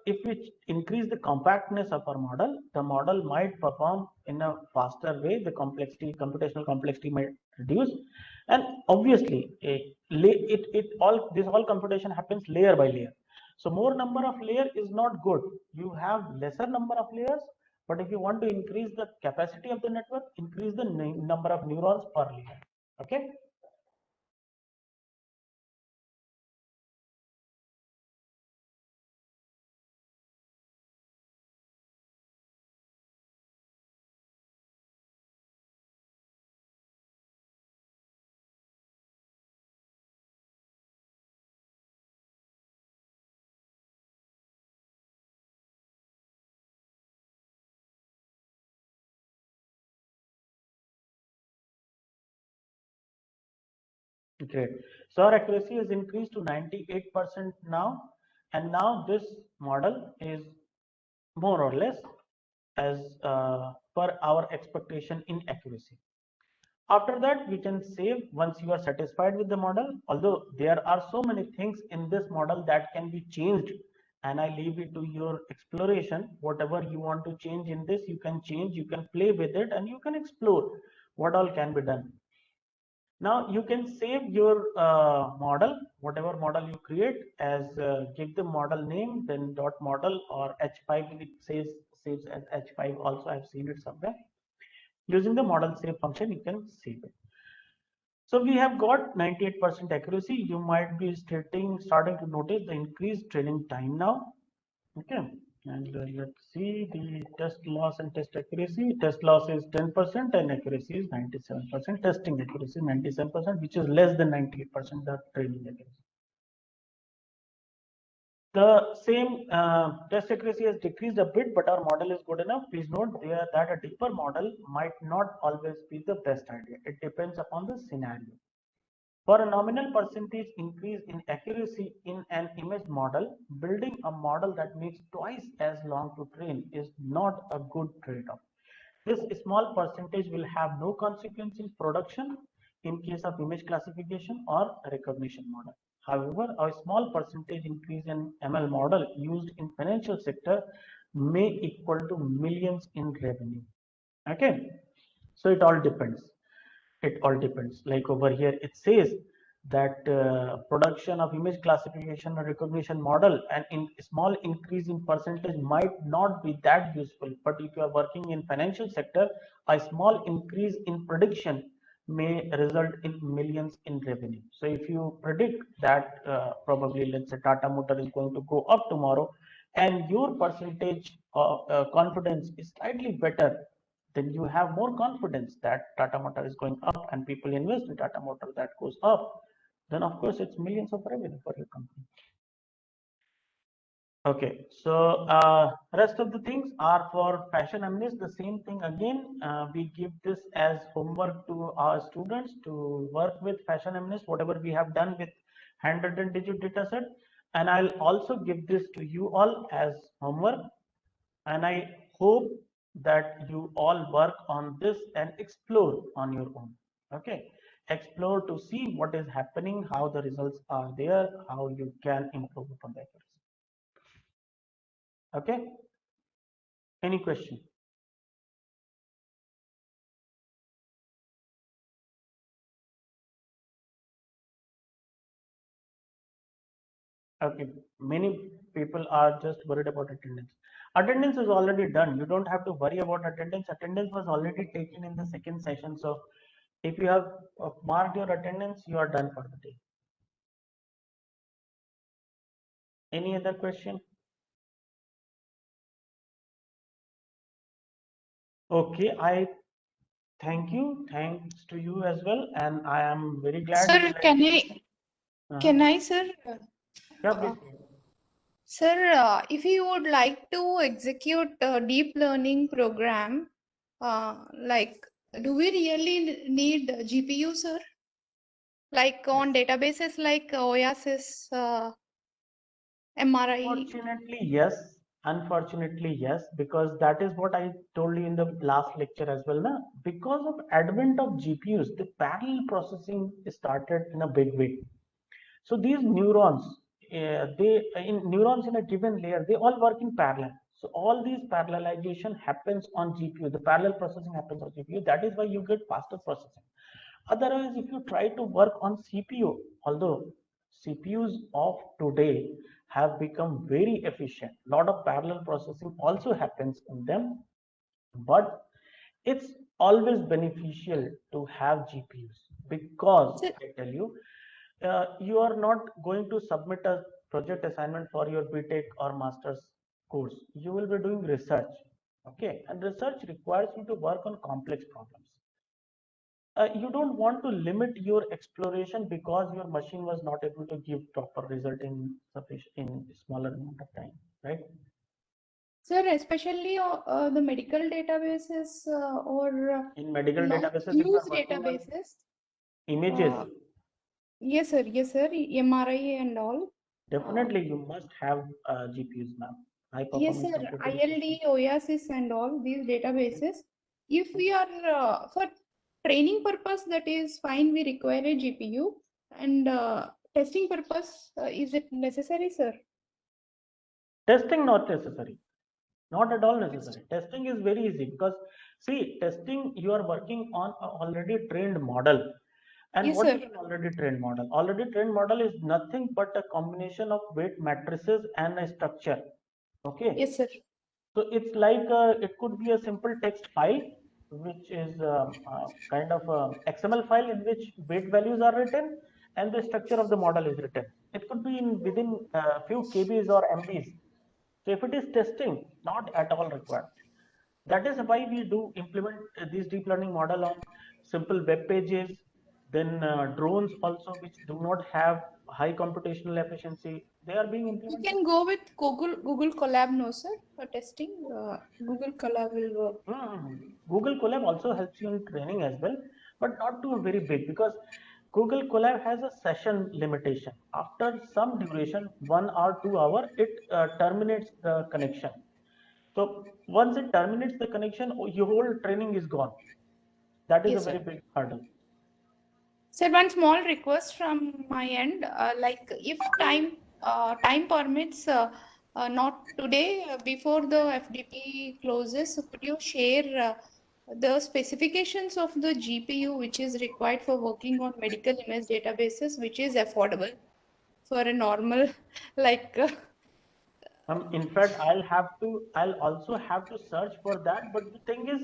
if we increase the compactness of our model, the model might perform in a faster way. The computational complexity might reduce, and obviously, this all computation happens layer by layer. So more number of layer is not good. You have lesser number of layers, but if you want to increase the capacity of the network, increase the number of neurons per layer. Okay. Great. So our accuracy is increased to 98% now, and now this model is more or less as per our expectation in accuracy. After that, we can save once you are satisfied with the model. Although there are so many things in this model that can be changed, and I leave it to your exploration. Whatever you want to change in this, you can change, you can play with it, and you can explore what all can be done. Now you can save your model, whatever model you create, as give the model name, then dot model or H5. It saves as H5. Also, I've seen it somewhere. Using the model save function, you can save it. So we have got 98% accuracy. You might be starting to notice the increased training time now. Okay. And let's see the test loss and test accuracy. Test loss is 10% and accuracy is 97%. Testing accuracy 97%, which is less than 98% the training accuracy. The same test accuracy has decreased a bit, but our model is good enough. Please note there that a deeper model might not always be the best idea. It depends upon the scenario. For a nominal percentage increase in accuracy in an image model, building a model that makes twice as long to train is not a good trade-off. This small percentage will have no consequence in production in case of image classification or recognition model. However, a small percentage increase in ML model used in financial sector may equal to millions in revenue. Okay, so it all depends. It all depends. Like over here, it says that production of image classification or recognition model and in small increase in percentage might not be that useful, but if you are working in financial sector, a small increase in prediction may result in millions in revenue. So if you predict that probably, let's say, Tata Motor is going to go up tomorrow, and your percentage of confidence is slightly better, then you have more confidence that Tata Motor is going up and people invest in Tata Motor, that goes up, then of course it's millions of revenue for your company. Okay, so rest of the things are for Fashion MNIST. The same thing again, we give this as homework to our students to work with Fashion MNIST, whatever we have done with handwritten digit dataset, and I'll also give this to you all as homework, and I hope that you all work on this and explore on your own. Okay, explore to see what is happening, how the results are there, how you can improve upon the accuracy. Okay, any question? Okay, many people are just worried about attendance. Attendance is already done. You don't have to worry about attendance. Attendance was already taken in the second session. So if you have marked your attendance, you are done for the day. Any other question? Okay, I thank you. Thanks to you as well. And I am very glad you Sir, like. can I, sir? Yeah, Uh, please. Sir, if you would like to execute a deep learning program, like, do we really need GPU, sir? Like on databases like Oasis, MRI? Unfortunately, yes. Unfortunately, yes, because that is what I told you in the last lecture as well. Na? Because of advent of GPUs, the parallel processing started in a big way. So these neurons, neurons in a given layer, they all work in parallel. So all these parallelization happens on GPU. The parallel processing happens on GPU. That is why you get faster processing. Otherwise, if you try to work on CPU, although CPUs of today have become very efficient, a lot of parallel processing also happens in them, but it's always beneficial to have GPUs because Sir, I tell you, you are not going to submit a project assignment for your BTech or master's course. You will be doing research, okay? And research requires you to work on complex problems. You don't want to limit your exploration because your machine was not able to give proper result in sufficient in smaller amount of time, right? sir, especially the medical databases or In medical not databases, if you are use working on databases. images, Yes, sir. Yes, sir. MRI and all. definitely you must have GPUs now. High Yes, performance sir. computing system. ILD, Oasis, and all these databases. If we are for training purpose, that is fine. We require a GPU. And testing purpose, is it necessary, sir? Testing not necessary, not at all necessary. Testing is very easy because see, testing you are working on a already trained model. And Yes, what sir. is an already trained model? Already trained model is nothing but a combination of weight matrices and a structure. Okay. Yes, sir. So it's like it could be a simple text file, which is kind of a XML file in which weight values are written and the structure of the model is written. It could be in within a few KBs or MBs. So if it is testing, not at all required. That is why we do implement this deep learning model on simple web pages, then drones also, which do not have high computational efficiency. They are being You implemented. can go with Google Colab, no, sir, for testing. Google Colab will work. Google Colab also helps you in training as well, but not to a very big because Google Colab has a session limitation. After some duration, 1 or 2 hours, it terminates the connection. So once it terminates the connection, your whole training is gone. That is a Yes, very sir. big hurdle. Sir, one small request from my end, like if time permits, not today, before the FDP closes, so could you share the specifications of the GPU which is required for working on medical image databases, which is affordable for a normal, like, In fact, I'll also have to search for that. But the thing is,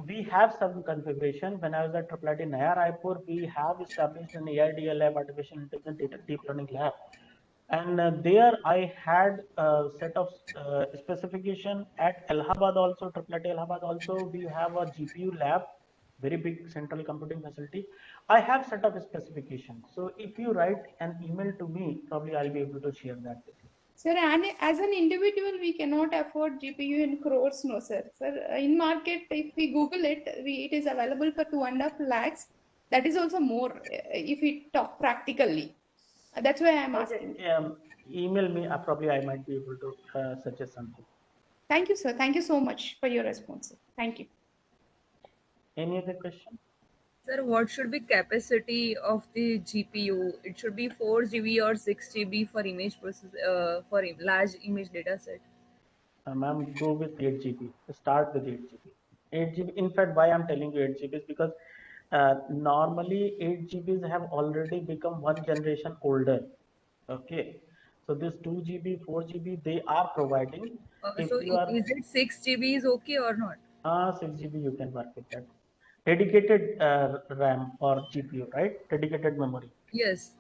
we have some configuration. When I was at IIIT Naya Raipur, we have established an AIDL lab, artificial intelligence data deep learning lab. And there I had a set of specification at Allahabad also, IIIT Allahabad also. We have a GPU lab, very big central computing facility. I have set of specifications. So if you write an email to me, probably I'll be able to share that with you. sir, and as an individual, we cannot afford GPU in crores, no, sir. Sir, in market, if we Google it, it is available for 2.5 lakhs. That is also more if we talk practically. That's why I'm asking. Okay, email me. Probably I might be able to suggest something. Thank you, sir. Thank you so much for your response. Thank you. Any other question? Sir, what should be capacity of the GPU? It should be 4 GB or 6 GB for image process for large image data set. Ma'am, go with 8 GB. Start with 8 GB. 8 GB. In fact, why I'm telling you 8 GB is because normally 8 GBs have already become one generation older. Okay. So this 2 GB, 4 GB, they are providing. If So you are is it 6 GB is okay or not? 6 GB, you can work with that. Dedicated RAM or GPU, right? Dedicated memory. Yes.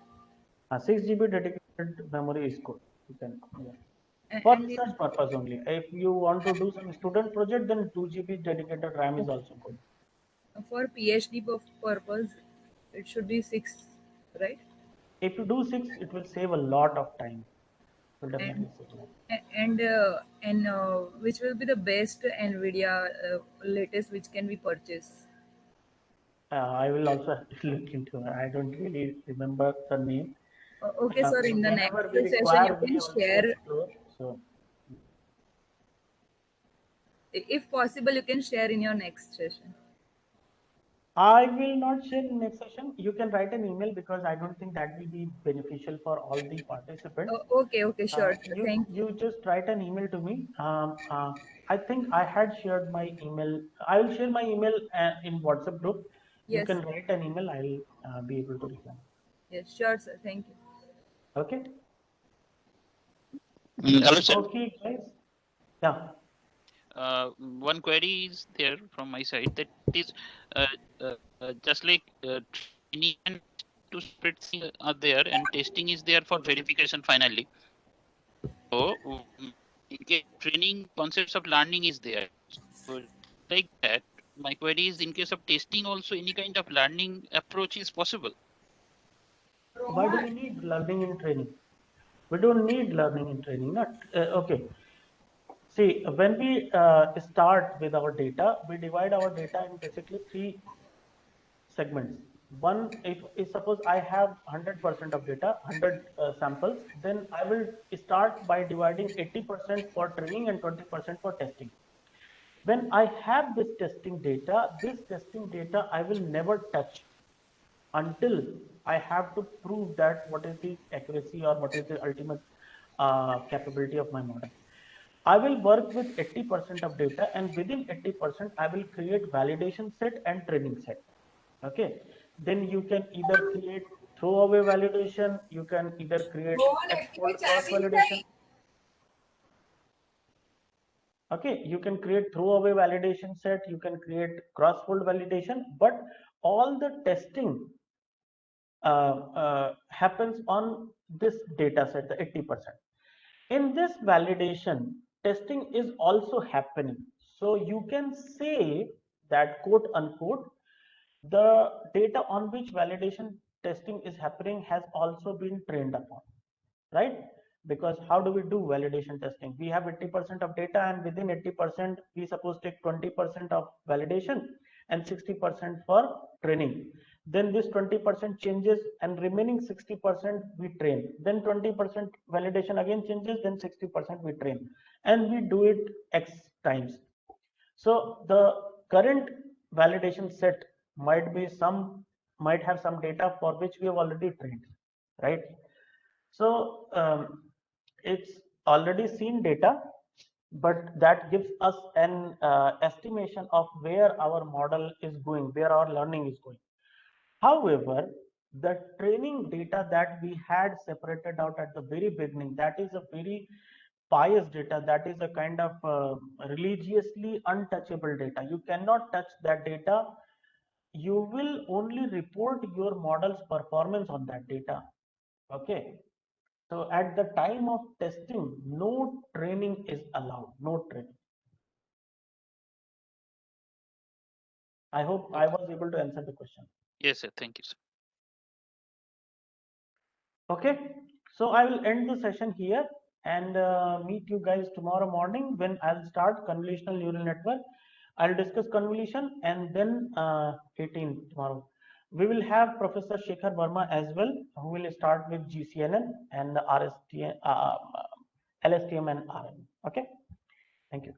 6 GB dedicated memory is good. You can, yeah. And, For and research purpose only. If you want to do some student project, then 2 GB dedicated RAM is also good. for PhD purpose, it should be 6, right? If you do 6, it will save a lot of time. It will And definitely save a lot. which will be the best NVIDIA latest which can be purchased? I will also have to look into it. I don't really remember the name. Okay, sir. In the next Whenever we session, you require, we can also share. explore. So If possible, you can share in your next session. I will not share in next session. You can write an email because I don't think that will be beneficial for all the participants. Okay, sure. Thank you. You just write an email to me. I think I had shared my email. I will share my email in WhatsApp group. You Yes, can write an email. I'll be able to reply. yes, sure, sir. Thank you. Okay. Hello, sir. Okay, guys. Yeah. One query is there from my side that is just like training and two separate things are there and testing is there for verification finally. So in case training concepts of learning is there. So like that, my query is in case of testing also any kind of learning approach is possible. Why do we need learning in training? We don't need learning in training. Not okay. See, when we start with our data, we divide our data in basically three segments. One, if suppose I have 100% of data, 100 samples, then I will start by dividing 80% for training and 20% for testing. When I have this testing data I will never touch until I have to prove that what is the accuracy or what is the ultimate capability of my model. I will work with 80% of data, and within 80%, I will create validation set and training set. Okay. Then you can either create throwaway validation, you can either create X-fold cross validation. Okay, you can create throwaway validation set, you can create cross-fold validation, but all the testing happens on this data set, the 80%. In this validation, testing is also happening. So you can say that quote unquote, the data on which validation testing is happening has also been trained upon, right? Because how do we do validation testing? We have 80% of data, and within 80%, we suppose take 20% of validation and 60% for training. Then this 20% changes, and remaining 60% we train. Then 20% validation again changes, then 60% we train, and we do it X times. So the current validation set might have some data for which we have already trained, right? So it's already seen data, but that gives us an estimation of where our model is going, where our learning is going. However, the training data that we had separated out at the very beginning, that is a very pious data, that is a kind of religiously untouchable data. You cannot touch that data. You will only report your model's performance on that data. Okay. So at the time of testing, no training is allowed, no training. I hope I was able to answer the question. Yes, sir. Thank you, sir. Okay, so I will end the session here and meet you guys tomorrow morning when I'll start convolutional neural network. I'll discuss convolution and then 18 tomorrow. We will have Professor Shekhar Verma as well, who will start with GCNN and the LSTM and RM. Okay, thank you.